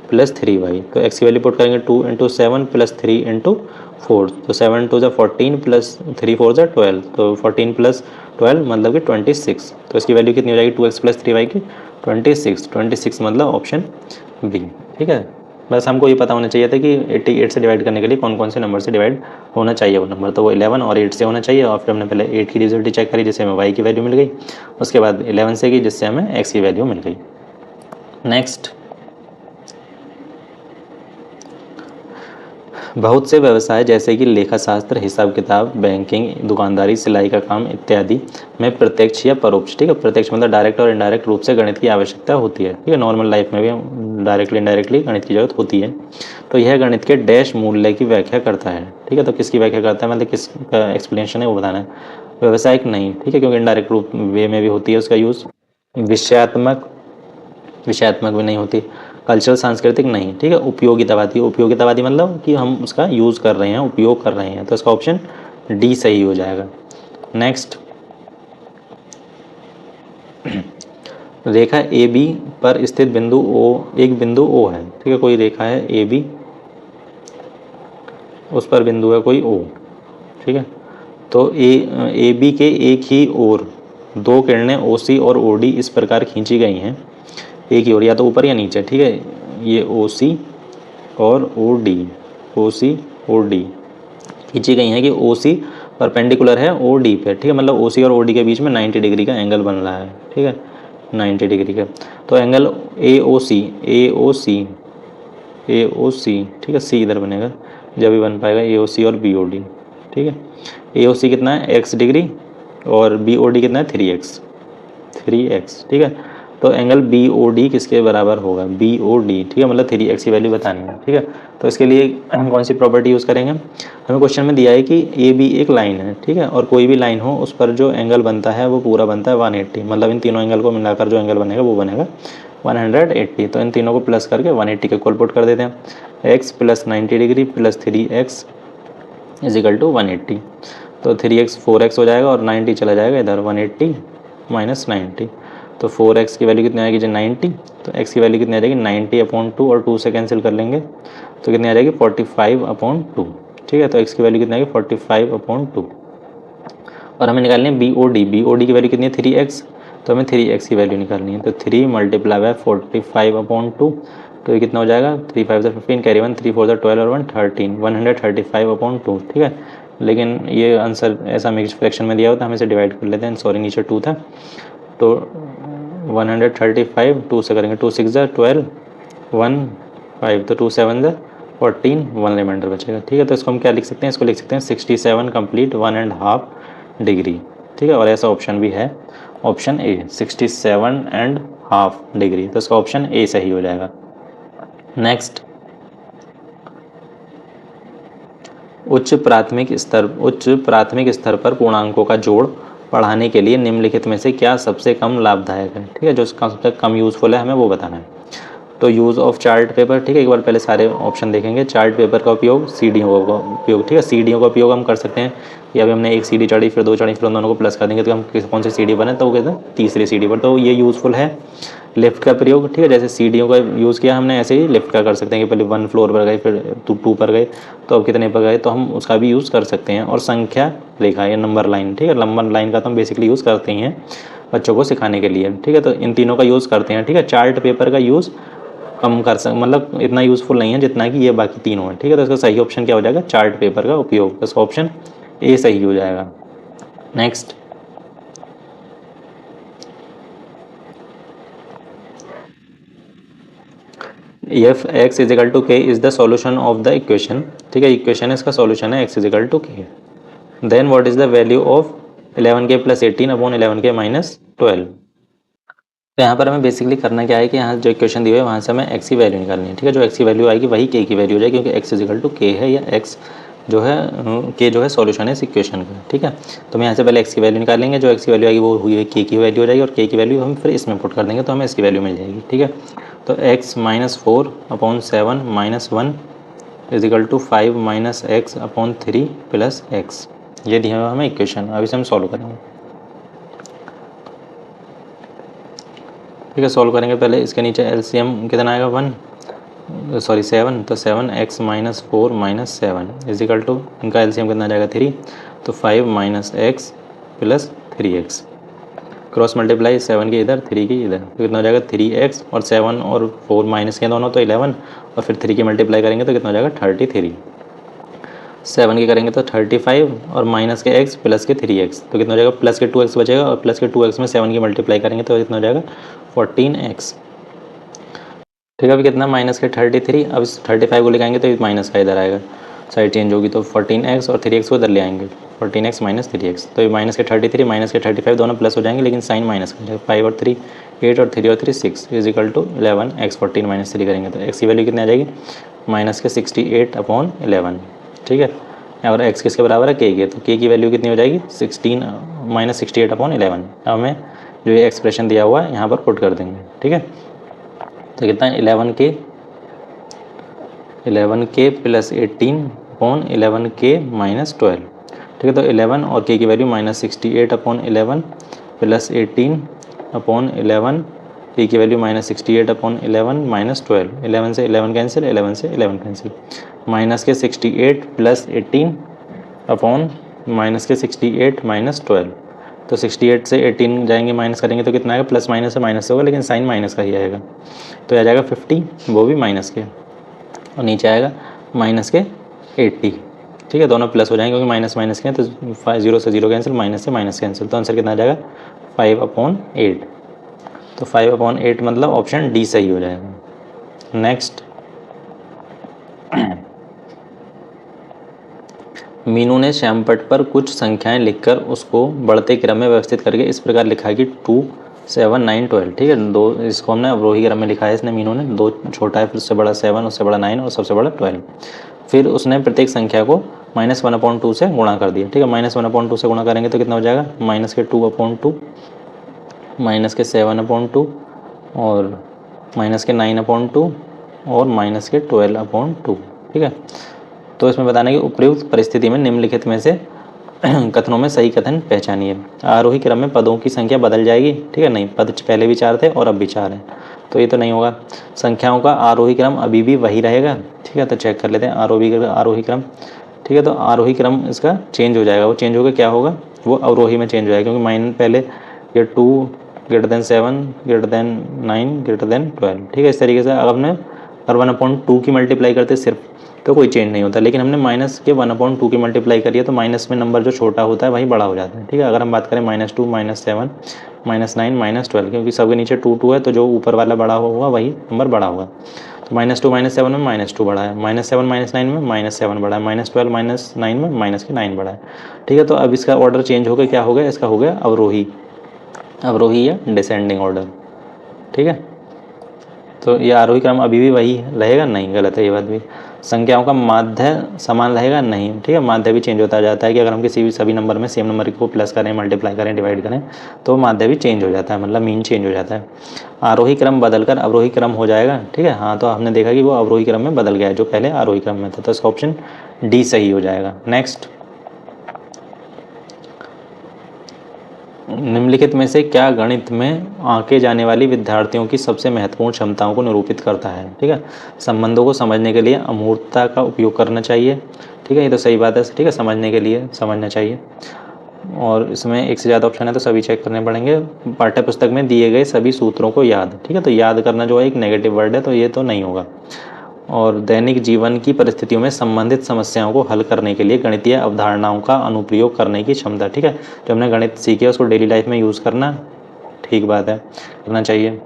+ 3y, तो x की वैल्यू पुट करेंगे 2 × 7 + 3 × 4, तो 7 2 14 + 3 4 12, तो 14 + 12 मतलब कि 26। तो इसकी वैल्यू कितनी हो जाएगी 2x + 3y की 26 मतलब ऑप्शन बी, ठीक है। बस हमको ये पता होना चाहिए था कि 88 से डिवाइड करने के लिए कौन कौन से नंबर से डिवाइड होना चाहिए वो नंबर, तो वो 11 और 8 से होना चाहिए। और फिर हमने पहले 8 की डिविजिबिलिटी चेक करी जिससे हमें y की वैल्यू मिल गई, उसके बाद 11 से की जिससे हमें x की वैल्यू मिल गई। नेक्स्ट, बहुत से व्यवसाय जैसे कि लेखा शास्त्र, हिसाब किताब, बैंकिंग, दुकानदारी, सिलाई का काम इत्यादि में प्रत्यक्ष या परोक्ष, ठीक है, प्रत्यक्ष मतलब डायरेक्ट और इनडायरेक्ट रूप से गणित की आवश्यकता होती है, ठीक है। नॉर्मल लाइफ में भी डायरेक्टली इनडायरेक्टली गणित की जरूरत होती है। तो यह गणित के डैश मूल्य की व्याख्या करता है, ठीक है। तो किसकी व्याख्या करता है मतलब किसका एक्सप्लेनेशन है वो बताना है, व्यवसायिक नहीं, ठीक है, क्योंकि इनडायरेक्ट रूप वे में भी होती है उसका यूज़। विषयात्मक भी नहीं होती। कल्चरल सांस्कृतिक नहीं, ठीक है। उपयोगितावादी मतलब कि हम उसका यूज़ कर रहे हैं, उपयोग कर रहे हैं, तो इसका ऑप्शन डी सही हो जाएगा। नेक्स्ट, रेखा ए बी पर स्थित बिंदु ओ, एक बिंदु ओ है, ठीक है, कोई रेखा है ए बी, उस पर बिंदु है कोई ओ, ठीक है। तो ए बी के एक ही ओर दो किरणें ओ सी और ओ डी इस प्रकार खींची गई हैं, एक ही ओर या तो ऊपर या नीचे, ठीक है। ये ओ सी और ओ डी खींची गई हैं कि ओ सी परपेंडिकुलर है ओ डी पे, ठीक है, मतलब ओ सी और ओ डी के बीच में 90 डिग्री का एंगल बन रहा है, ठीक है, 90 डिग्री का। तो एंगल ए ओ सी, ठीक है, सी इधर बनेगा जब भी बन पाएगा, ए ओ सी और बी ओ डी, ठीक है। ए ओ सी कितना है x डिग्री और बी ओ डी कितना है 3x, ठीक है। तो एंगल बी ओ डी किसके बराबर होगा, बी ओ डी, ठीक है, मतलब 3x की वैल्यू बतानी है, ठीक है। तो इसके लिए हम कौन सी प्रॉपर्टी यूज़ करेंगे, हमें क्वेश्चन में दिया है कि ए बी एक लाइन है, ठीक है, और कोई भी लाइन हो उस पर जो एंगल बनता है वो पूरा बनता है 180, मतलब इन तीनों एंगल को मिलाकर जो एंगल बनेगा वो बनेगा 180। तो इन तीनों को प्लस करके 180 के इक्वल पुट कर देते हैं, x + 90 डिग्री + 3x = 180। तो 3x 4x हो जाएगा और 90 चला जाएगा इधर, 180 - 90, तो 4x की वैल्यू कितनी आएगी जो 90, तो x की वैल्यू कितनी आ जाएगी 90/2, और 2 से कैंसिल कर लेंगे तो कितनी आ जाएगी 45/2, ठीक है। तो x की वैल्यू कितनी आएगी 45/2, और हमें निकालनी है बी ओ डी की वैल्यू कितनी है 3x, तो हमें 3x की वैल्यू निकालनी है। तो 3 × 45/2, तो ये कितना हो जाएगा 3 5 15, कैरी 1, 3 4 12 और 1 13, 135/2, ठीक है। लेकिन ये आंसर ऐसा मिक्स फ्रैक्शन में दिया होता है, हम इसे डिवाइड कर लेते हैं, सॉरी नीचे 2 था, तो 135 2 से करेंगे, 2 6 12 1 5, तो 2 7 14, 1 रिमाइंडर बचेगा, ठीक है। तो इसको हम क्या लिख सकते हैं, इसको लिख सकते हैं 67 कंप्लीट 1.5 डिग्री, ठीक है। और ऐसा ऑप्शन भी है, ऑप्शन ए 67.5 डिग्री, तो इसका ऑप्शन ए सही हो जाएगा। नेक्स्ट, उच्च प्राथमिक स्तर पर पूर्णांकों का जोड़ पढ़ाने के लिए निम्नलिखित में से क्या सबसे कम लाभदायक है, ठीक है, जो सबसे कम यूज़फुल है हमें वो बताना है। तो यूज़ ऑफ चार्ट पेपर, ठीक है, एक बार पहले सारे ऑप्शन देखेंगे। चार्ट पेपर का उपयोग, सीढ़ियों का उपयोग, ठीक है, सीढ़ियों का उपयोग हम कर सकते हैं कि अभी हमने एक सीढ़ी चढ़ी, फिर 2 चढ़ी, फिर उन दोनों को प्लस कर देंगे तो हम कौन सी सीढ़ी बने, तो वो कहते हैं तीसरी सीढ़ी पर, तो ये यूज़फुल है। लिफ्ट का प्रयोग, ठीक है, जैसे सीढ़ियों का यूज़ किया हमने, ऐसे ही लिफ्ट का कर सकते हैं कि पहले 1 फ्लोर पर गए, फिर 2 पर गए, तो अब कितने पर गए, तो हम उसका भी यूज़ कर सकते हैं। और संख्या रेखा या नंबर लाइन, ठीक है, नंबर लाइन का तो हम बेसिकली यूज़ करते ही हैं बच्चों को सिखाने के लिए, ठीक है, तो इन तीनों का यूज़ करते हैं, ठीक है। चार्ट पेपर का यूज़ कम कर सक मतलब इतना यूज़फुल नहीं है जितना कि ये बाकी तीनों हैं, ठीक है। तो इसका सही ऑप्शन क्या हो जाएगा, चार्ट पेपर का उपयोग, इसका ऑप्शन ए सही हो जाएगा। Next, F X is equal to K is the solution of the equation, ठीक है, इक्वेशन इसका सॉल्यूशन है X is equal to K. Then what is the value of 11k plus 18 upon 11k minus 12। तो यहाँ पर हमें basically करना क्या है कि यहाँ जो इक्वेशन दी हुई है वहाँ से हमें एक्स की वैल्यू निकालनी है, ठीक है। जो एक्स की वैल्यू आएगी वही के की वैल्यू हो जाएगी, क्योंकि एक्स इज इक्वल टू के है, या एक्स जो है के जो है सॉल्यूशन है इस इक्वेशन का, ठीक है। तो हम यहाँ से पहले एक्स की वैल्यू निकालेंगे, जो एक्स की वैल्यू आएगी वो हुई है के की वैल्यू हो जाएगी, और के की वैल्यू हम फिर इसमें पुट कर देंगे तो हमें इसकी वैल्यू मिल जाएगी, ठीक है। तो x minus 4 upon 7 minus 1 is equal to 5 minus x upon 3 plus x, ये दिया हुआ हमें इक्वेशन। अब इसे हम सॉल्व करेंगे, ठीक है। सॉल्व करेंगे, पहले इसके नीचे एलसीएम कितना आएगा 7, तो 7x minus 4 minus 7 is equal to, इनका एलसीएम कितना आ जाएगा 3, तो 5 minus x plus 3x, cross multiply 7 के इधर 3 के इधर, तो कितना हो जाएगा 3x, और 7 और 4 माइनस के दोनों तो 11, और फिर 3 की मल्टीप्लाई करेंगे तो कितना हो जाएगा 33, 7 के करेंगे तो 35, और माइनस के x प्लस के 3x, तो कितना हो जाएगा प्लस के 2x बचेगा, और प्लस के 2x में 7 की मल्टीप्लाई करेंगे तो कितना हो जाएगा 14x, ठीक है। अभी कितना माइनस के 33, अब इस 35 को लेकर आएंगे तो माइनस का इधर आएगा, साइड चेंज होगी तो 14x, और 3x को इधर ले आएंगे 14x माइनस 3x, तो ये माइनस के 33 माइनस के 35 दोनों प्लस हो जाएंगे, लेकिन साइन माइनस का जाएगा। 5 और 3 8, और 3 और 3 6 इज इक्वल टू 11, x 14 माइनस 3 करेंगे तो x की वैल्यू कितनी आ जाएगी, माइनस के 68 अपॉन 11, ठीक है। और x किसके बराबर है, k के, तो k की वैल्यू कितनी हो जाएगी 16 माइनस 68 अपॉन 11। अब हमें जो ये एक्सप्रेशन दिया हुआ है यहाँ पर पुट कर देंगे, ठीक है। तो कितना है 11k plus 18 upon 11k minus 12, ठीक है। तो 11 और k की value minus 68 upon 11 plus 18 upon 11, k की वैल्यू माइनस 68 अपॉन 11 माइनस 12, 11 से 11 कैंसिल, 11 से 11 कैंसिल, माइनस के 68 प्लस 18 अपॉन माइनस के 68 माइनस 12, तो 68 से 18 जाएंगे माइनस करेंगे तो कितना आएगा, प्लस माइनस से माइनस होगा, लेकिन साइन माइनस का ही आएगा, तो आ जाएगा 50, वो भी माइनस के, और नीचे आएगा माइनस के 80, ठीक है। दोनों प्लस हो जाएंगे क्योंकि माइनस माइनस के हैं, तो 0 से 0 कैंसिल, माइनस से माइनस कैंसिल, तो आंसर कितना आ जाएगा 5/8, तो 5/8 मतलब ऑप्शन डी सही हो जाएगा। नेक्स्ट, मीनू ने श्यामपट्ट पर कुछ संख्याएं लिखकर उसको बढ़ते क्रम में व्यवस्थित करके इस प्रकार लिखा कि 2 7 9 12, ठीक है। दो इसको हमने अवरोही क्रम में लिखा है इसने, मीनू ने, 2 छोटा है, फिर उससे बड़ा 7, उससे बड़ा 9 और सबसे बड़ा 12, फिर उसने प्रत्येक संख्या को -1/2 से गुणा कर दिया, ठीक है। -1/2 से गुणा करेंगे तो कितना हो जाएगा, माइनस के 2/2, माइनस के 7/2, और माइनस के 9/2, और माइनस के 12/2, ठीक है। तो इसमें बताना कि उपयुक्त परिस्थिति में निम्नलिखित में से कथनों में सही कथन पहचानिए। आरोही क्रम में पदों की संख्या बदल जाएगी, ठीक है, नहीं, पद पहले भी 4 थे और अब भी 4 हैं, तो ये तो नहीं होगा। संख्याओं का आरोही क्रम अभी भी वही रहेगा, ठीक है, तो चेक कर लेते हैं आरोही क्रम, ठीक है। तो आरोही क्रम इसका चेंज हो जाएगा, वो चेंज होगा, क्या होगा, वो अवरोही में चेंज हो जाएगा, क्योंकि माइन पहले ये 2 > 7 > 9 > 12, ठीक है। इस तरीके से अब हमने 1/2 की मल्टीप्लाई करते सिर्फ, तो कोई चेंज नहीं होता, लेकिन हमने माइनस के 1/2 की मल्टीप्लाई करी है, तो माइनस में नंबर जो छोटा होता है वही बड़ा हो जाता है, ठीक है। अगर हम बात करें -2 -7 -9 -12, क्योंकि सबके नीचे 2 2 है, तो जो ऊपर वाला बड़ा होगा वही नंबर बड़ा होगा, तो -2 -7 में -2 बड़ा है, -7 -9 में -7 बड़ा है, -12 -9 में -9 बड़ा है, ठीक है। तो अब इसका ऑर्डर चेंज हो गया, क्या हो गया, इसका हो गया अवरोही या डिसेंडिंग ऑर्डर, ठीक है। तो ये आरोही क्रम अभी भी वही रहेगा, नहीं, गलत है ये बात भी। संख्याओं का माध्य समान रहेगा नहीं, ठीक है, माध्य भी चेंज होता जाता है कि अगर हम किसी भी सभी नंबर में सेम नंबर को प्लस करें, मल्टीप्लाई करें, डिवाइड करें तो माध्य भी चेंज हो जाता है, मतलब मीन चेंज हो जाता है। आरोही क्रम बदलकर अवरोही क्रम हो जाएगा, ठीक है, हाँ, तो हमने देखा कि वो अवरोही क्रम में बदल गया है जो पहले आरोही क्रम में था, तो इसका ऑप्शन डी सही हो जाएगा। नेक्स्ट, निम्नलिखित में से क्या गणित में आंके जाने वाली विद्यार्थियों की सबसे महत्वपूर्ण क्षमताओं को निरूपित करता है, ठीक है, संबंधों को समझने के लिए अमूर्तता का उपयोग करना चाहिए, ठीक है, ये तो सही बात है, ठीक है, समझने के लिए समझना चाहिए, और इसमें एक से ज़्यादा ऑप्शन है तो सभी चेक करने पड़ेंगे। पाठ्य पुस्तक में दिए गए सभी सूत्रों को याद, ठीक है, तो याद करना जो है एक नेगेटिव वर्ड है तो ये तो नहीं होगा। और दैनिक जीवन की परिस्थितियों में संबंधित समस्याओं को हल करने के लिए गणितीय अवधारणाओं का अनुप्रयोग करने की क्षमता, ठीक है, जो हमने गणित सीखे उसको डेली लाइफ में यूज़ करना, ठीक बात है, करना चाहिए।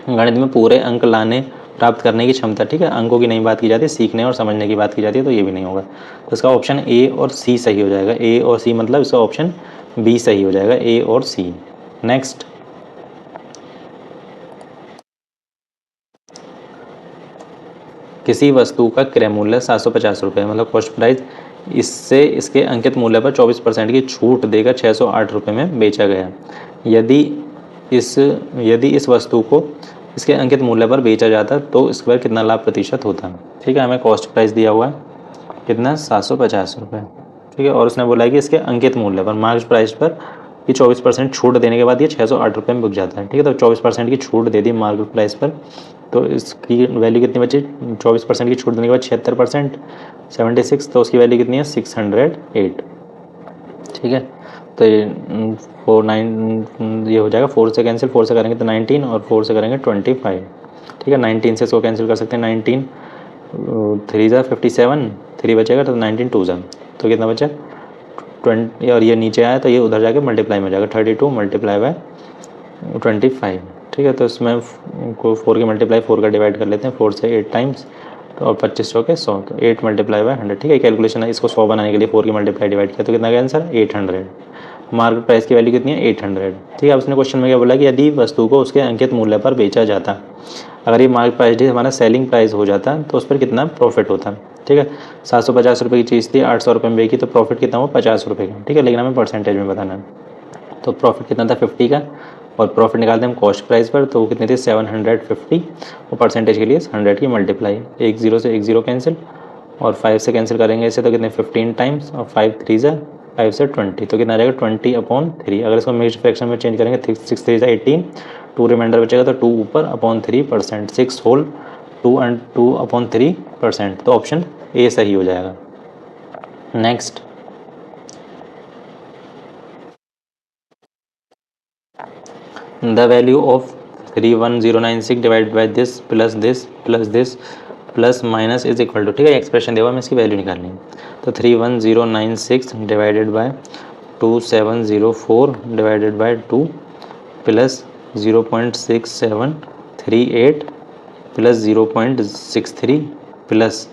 गणित में पूरे अंक लाने प्राप्त करने की क्षमता, ठीक है, अंकों की नहीं बात की जाती है, सीखने और समझने की बात की जाती है, तो ये भी नहीं होगा, तो इसका ऑप्शन ए और सी सही हो जाएगा। ए और सी मतलब इसका ऑप्शन बी सही हो जाएगा, ए और सी। नेक्स्ट, किसी वस्तु का क्रय मूल्य 750 रुपये मतलब कॉस्ट प्राइस, इससे इसके अंकित मूल्य पर 24% की छूट देकर 608 रुपये में बेचा गया। यदि इस वस्तु को इसके अंकित मूल्य पर बेचा जाता तो इस पर कितना लाभ प्रतिशत होता, ठीक है, हमें कॉस्ट प्राइस दिया हुआ है कितना 750 रुपये, ठीक है, और उसने बोला है कि इसके अंकित मूल्य पर मार्केट प्राइस पर कि 24% छूट देने के बाद ये 608 रुपये में बिक जाता है, ठीक है, तो 24% की छूट दे दी मार्केट प्राइस पर, तो इसकी वैल्यू कितनी बची, 24% की छूट देने के बाद 76%, 76, तो उसकी वैल्यू कितनी है 608, ठीक है, तो ये 4 ये हो जाएगा, 4 से कैंसिल, 4 से करेंगे तो 19 और 4 से करेंगे 25, ठीक है, 19 से इसको कैंसिल कर सकते हैं, 19 3 ज़ा 57, 3 बचेगा तो 19 2 ज़ा, तो कितना बचा 20, और ये नीचे आया तो ये उधर जाके मल्टीप्लाई में हो जाएगा, 32 मल्टीप्लाई बाय 25, ठीक है, तो इसमें को 4 की मल्टीप्लाई 4 का डिवाइड कर लेते हैं, 4 से 8 टाइम्स, तो और 25 के 100, तो 8 मल्टीप्लाई बाय 100, ठीक है, कैलकुलेशन है, इसको 100 बनाने के लिए 4 की मल्टीप्लाई डिवाइड किया तो कितना गया आंसर 800। मार्केट प्राइस की वैल्यू कितनी है 800, ठीक है। अब उसने क्वेश्चन में क्या बोला कि यदि वस्तु को उसके अंकित मूल्य पर बेचा जाता, अगर ये मार्केट प्राइस हमारा सेलिंग प्राइस हो जाता तो उस पर कितना प्रॉफिट होता, ठीक है। 750 रुपये की चीज़ थी, 800 रुपये में बेची तो प्रॉफिट कितना हुआ 50 रुपये का, ठीक है, लेकिन हमें परसेंटेज में बताना है, तो प्रॉफिट कितना था 50 का, और प्रॉफिट निकालते हैं हम कॉस्ट प्राइस पर, तो वो कितनी थी 750, और परसेंटेज के लिए 100 की मल्टीप्लाई, 1 0 से 1 0 कैंसिल, और 5 से कैंसिल करेंगे इसे तो कितने 15 टाइम्स, और 5 3 ज़ा 5 से 20, तो कितना रहेगा 20/3। अगर इसको मिक्स्ड फ्रैक्शन में चेंज करेंगे 6 3 ज़ा 18, 2 रिमाइंडर बचेगा तो 2 ऊपर अपॉन 3%, 6 होल 2 एंड 2/3%, तो ऑप्शन ए सही हो जाएगा। Next, the value of 31096 divide by this plus this plus this plus minus is equal to, ठीक है, एक्सप्रेशन देगा, हमें इसकी वैल्यू निकालनी है, तो 31096 divided by 2704 divided by 2 plus 0.6738 plus 0.63 plus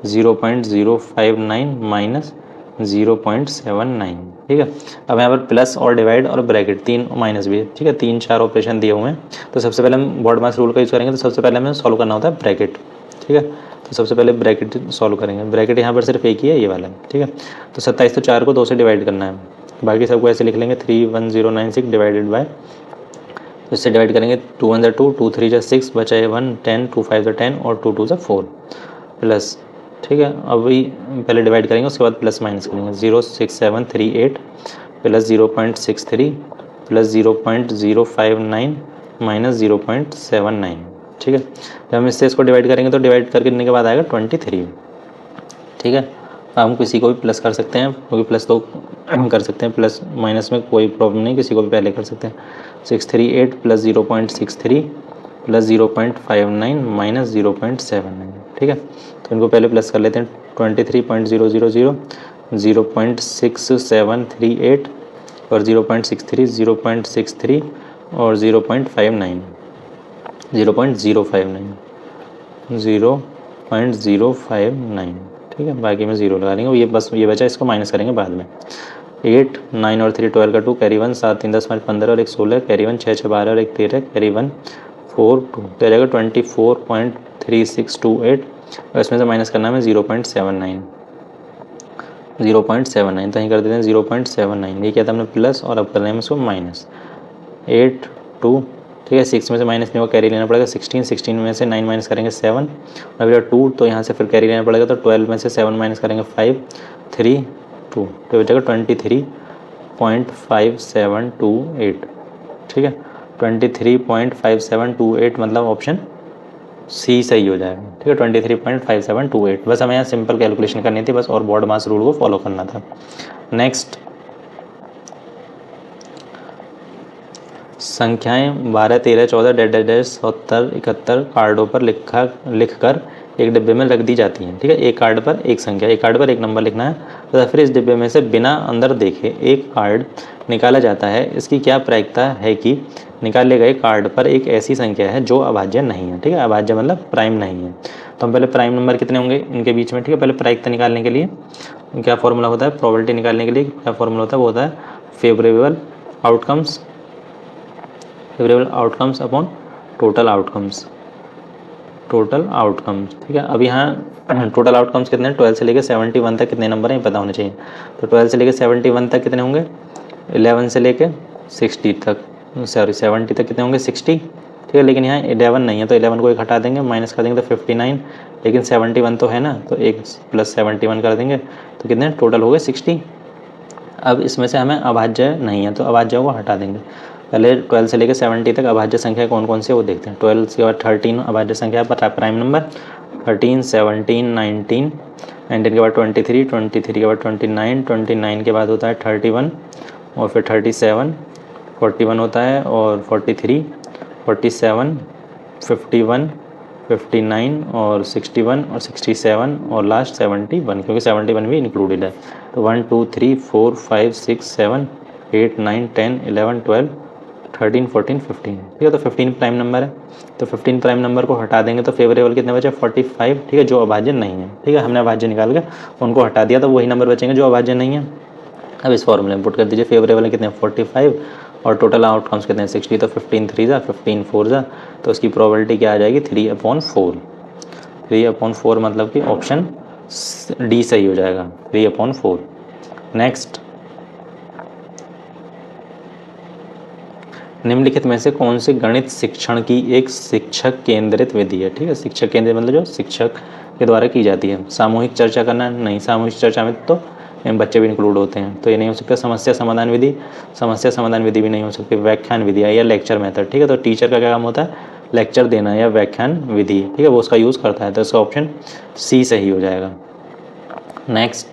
0.059 minus 0.79, ठीक है। अब यहाँ पर प्लस और डिवाइड और ब्रैकेट 3 माइनस भी है, ठीक है, 3 4 ऑपरेशन दिए हुए हैं, तो सबसे पहले हम बॉड मास रूल का यूज़ करेंगे, तो सबसे पहले हमें सॉल्व करना होता है ब्रैकेट, ठीक है, तो सबसे पहले ब्रैकेट सॉल्व करेंगे, ब्रैकेट यहाँ पर सिर्फ एक ही है, ये वाला, ठीक है, तो 27 तो 4 को 2 से डिवाइड करना है, बाकी सबको ऐसे लिख लेंगे 31096 डिवाइडेड बाय, तो इससे डिवाइड करेंगे 2 1 2 2 3 6 बचा है 1 10 2 5 10 और 2 2 4 प्लस, ठीक है, अभी पहले डिवाइड करेंगे उसके बाद प्लस माइनस करेंगे, 06738 प्लस 0.63 प्लस 0.059 माइनस 0.79, ठीक है। जब हम इससे इसको डिवाइड करेंगे तो डिवाइड करने के बाद आएगा 23, ठीक है। हम किसी को भी प्लस कर सकते हैं, क्योंकि प्लस तो हम कर सकते हैं, प्लस माइनस में कोई प्रॉब्लम नहीं, किसी को भी पहले कर सकते हैं। 638 प्लस 0.63 प्लस 0.59 माइनस 0.79, ठीक है, तो इनको पहले प्लस कर लेते हैं। 23.000 0.6738 और 0.63 0.63 और 0.59 0.059, ठीक है, बाकी में 0 लगा लेंगे, ये बस ये बचा, इसको माइनस करेंगे बाद में। 8 9 और 3 12 का 2 कैरी 1 7 3 10 5 15 और 1 16 कैरी 1 6 6 12 और 1 13 कैरी 1 4 2, तो आ जाएगा 24.3628 और इसमें से माइनस करना है 0.79, 0.79 तो यहीं कर देते हैं 0.79। ये क्या था हमने प्लस, और अब कर रहे हैं इसको माइनस। 8 2, ठीक है, 6 में से माइनस नहीं होगा, कैरी लेना पड़ेगा। 16, 16 में से 9 माइनस करेंगे 7, और अभी 2 तो यहाँ से फिर कैरी लेना पड़ेगा, तो 12 में से 7 माइनस करेंगे 5 3 2, तो बचेगा 23.5728, ठीक है, 23.5728 मतलब ऑप्शन सी सही हो जाएगा, ठीक है, 23.5728। बस हमें यहाँ सिंपल कैलकुलेशन करनी थी बस, और बॉड मास रूल को फॉलो करना था। नेक्स्ट, संख्याएं 12 13 14 डैश 70 71 कार्डों पर लिखकर एक डिब्बे में रख दी जाती हैं, ठीक है। एक कार्ड पर एक संख्या, एक कार्ड पर एक नंबर लिखना है, तो फिर इस डिब्बे में से बिना अंदर देखे एक कार्ड निकाला जाता है। इसकी क्या प्रायिकता है कि निकाले गए कार्ड पर एक ऐसी संख्या है जो अभाज्य नहीं है, ठीक है। अभाज्य मतलब प्राइम नहीं है। तो हम पहले प्राइम नंबर कितने होंगे इनके बीच में, ठीक है। पहले प्रायिकता निकालने के लिए क्या फॉर्मूला होता है, प्रोबेबिलिटी निकालने के लिए क्या फॉर्मूला होता है, वो होता है favourable outcomes, favourable outcomes upon total outcomes, total outcomes, ठीक है। अब यहाँ टोटल आउटकम्स कितने हैं, 12 से लेकर 71 तक कितने नंबर हैं पता होने चाहिए। तो 12 से लेकर 71 तक कितने होंगे, 11 से लेकर 60 तक, सॉरी 70 तक कितने होंगे 60, ठीक है। लेकिन यहाँ 11 नहीं है, तो 11 को एक हटा देंगे, माइनस कर देंगे तो 59, लेकिन 71 तो है ना, तो एक प्लस 71 कर देंगे, तो कितने टोटल हो गए 60। अब इसमें से हमें अभाज्य नहीं है, तो अभाज्य को हटा देंगे। पहले 12 से लेकर 70 तक अभाज्य संख्या कौन कौन सी है वो देखते हैं। 12 के बाद 13 अभाज्य संख्या पर प्राइम नंबर, 13 17 19, 19 के बाद 23, 23 के बाद 29, 29 के बाद होता है 31, और फिर 37, 41 होता है, और 43, 47, 51, 59 और 61 और 67 और लास्ट 71, क्योंकि 71 भी इंक्लूडेड है। तो 1 2 3 4 5 6 7 8 9 10 11 12 13 14 15, ठीक है। तो 15 प्राइम नंबर है, तो 15 प्राइम नंबर को हटा देंगे तो फेवरेबल कितने बचे 45, ठीक है, जो अभाज्य नहीं है, ठीक है। हमने अभाज्य निकाल के उनको हटा दिया, तो वही नंबर बचेंगे जो अभाज्य नहीं है। अब इस फॉर्मूले में पुट कर दीजिए, फेवरेबल कितने 45 और टोटल आउटकम्स कितने 60, तो 15 3 जा 15 4 जा, तो उसकी प्रोबेबिलिटी क्या आ जाएगी 3/4, 3/4 मतलब कि ऑप्शन डी सही हो जाएगा, 3/4। नेक्स्ट, निम्नलिखित में से कौन से गणित शिक्षण की एक शिक्षक केंद्रित विधि है, ठीक है। शिक्षक केंद्रित मतलब जो शिक्षक के द्वारा की जाती है। सामूहिक चर्चा करना नहीं, सामूहिक चर्चा में तो बच्चे भी इंक्लूड होते हैं, तो ये नहीं हो सकता। समस्या समाधान विधि, समस्या समाधान विधि भी नहीं हो सकती। व्याख्यान विधि या लेक्चर मेथड, ठीक है, तो टीचर का क्या काम होता है लेक्चर देना या व्याख्यान विधि, ठीक है, वो उसका यूज़ करता है, तो इसका ऑप्शन सी सही हो जाएगा। नेक्स्ट,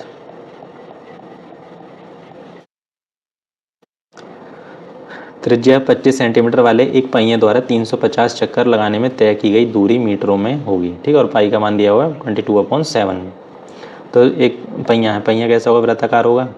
त्रिज्या 25 सेंटीमीटर वाले एक पहिए द्वारा 350 चक्कर लगाने में तय की गई दूरी मीटरों में होगी, ठीक है, और पाई का मान दिया हुआ है 22/7। तो एक पहिया है, पहिया कैसा होगा वृत्ताकार होगा,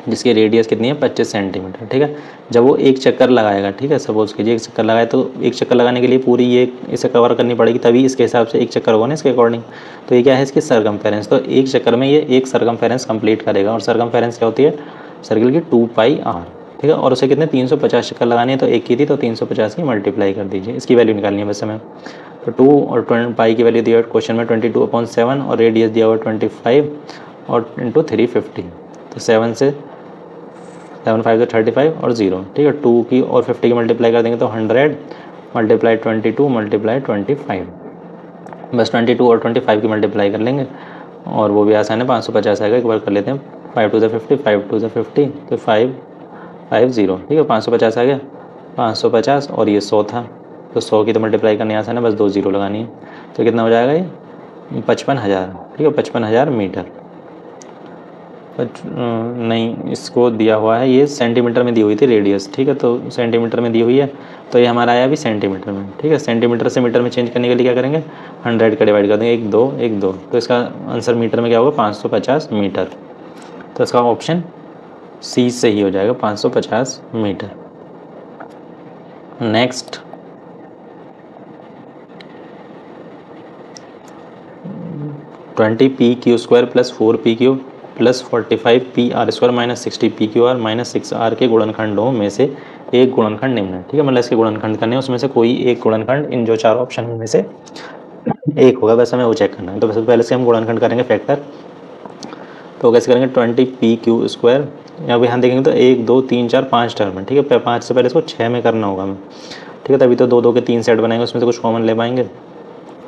जिसकी रेडियस कितनी है 25 सेंटीमीटर, ठीक है। जब वो एक चक्कर लगाएगा, ठीक है, सपोज कीजिए एक चक्कर लगाए, तो एक चक्कर लगाने के लिए पूरी ये इसे कवर करनी पड़ेगी, तभी इसके हिसाब से एक चक्कर होगा ना इसके अकॉर्डिंग। तो ये क्या है इसकी सरकमफेरेंस, तो एक चक्कर में ये एक सरकमफेरेंस कंप्लीट करेगा, और सरकमफेरेंस क्या होती है सर्किल की 2πr, ठीक है। और उसे कितने 350 चक्कर लगानी है, तो एक की थी तो 350 की मल्टीप्लाई कर दीजिए, इसकी वैल्यू निकालनी है बस हमें। तो 2 और पाई की वैल्यू दिया हुआ क्वेश्चन में 22/7, और रेडियस दिया हुआ 25 और इंटू 350, तो 7 से 7 5 से 35 और 0, ठीक है। 2 की और 50 की मल्टीप्लाई कर देंगे तो 100 मल्टीप्लाई 22 मल्टीप्लाई 25, बस 22 और 25 की मल्टीप्लाई कर लेंगे, और वो भी आसान है 550 आएगा। एक बार कर लेते हैं, 5 2 50 5 2 50, तो 5 5 0, ठीक है, 550 आ गया, 550 और ये 100 था, तो 100 की तो मल्टीप्लाई करनी आसान है, बस 2 0 लगानी है, तो कितना हो जाएगा ये 55,000, ठीक है, 55,000 मीटर। नहीं, इसको दिया हुआ है, ये सेंटीमीटर में दी हुई थी रेडियस, ठीक है, तो सेंटीमीटर में दी हुई है, तो ये हमारा आया अभी सेंटीमीटर में, ठीक है। सेंटीमीटर से मीटर में चेंज करने के लिए क्या करेंगे 100 का डिवाइड कर देंगे, 1 2 1 2, तो इसका आंसर मीटर में क्या होगा 550 मीटर, तो इसका ऑप्शन सी सही हो जाएगा 550 metre. Next, (20p^2 + 4p³ + 45p^r² - 60p^r - 6r के गुणनखंडों में से एक गुणनखंड निम्न है, ठीक है, मतलब इसके गुणनखंड करने हैं, उसमें से कोई एक गुणनखंड इन जो चार ऑप्शन में से एक होगा, बस हमें वो चेक करना है। तो सबसे पहले से हम गुणनखंड करेंगे फैक्टर। तो कैसे करेंगे, 20p² यहाँ भी हम देखेंगे तो 1 2 3 4 5 टर्म है, ठीक है। 5 से पहले इसको 6 में करना होगा हमें, ठीक है। तभी तो 2 2 के 3 सेट बनाएंगे, उसमें से कुछ कॉमन ले पाएंगे।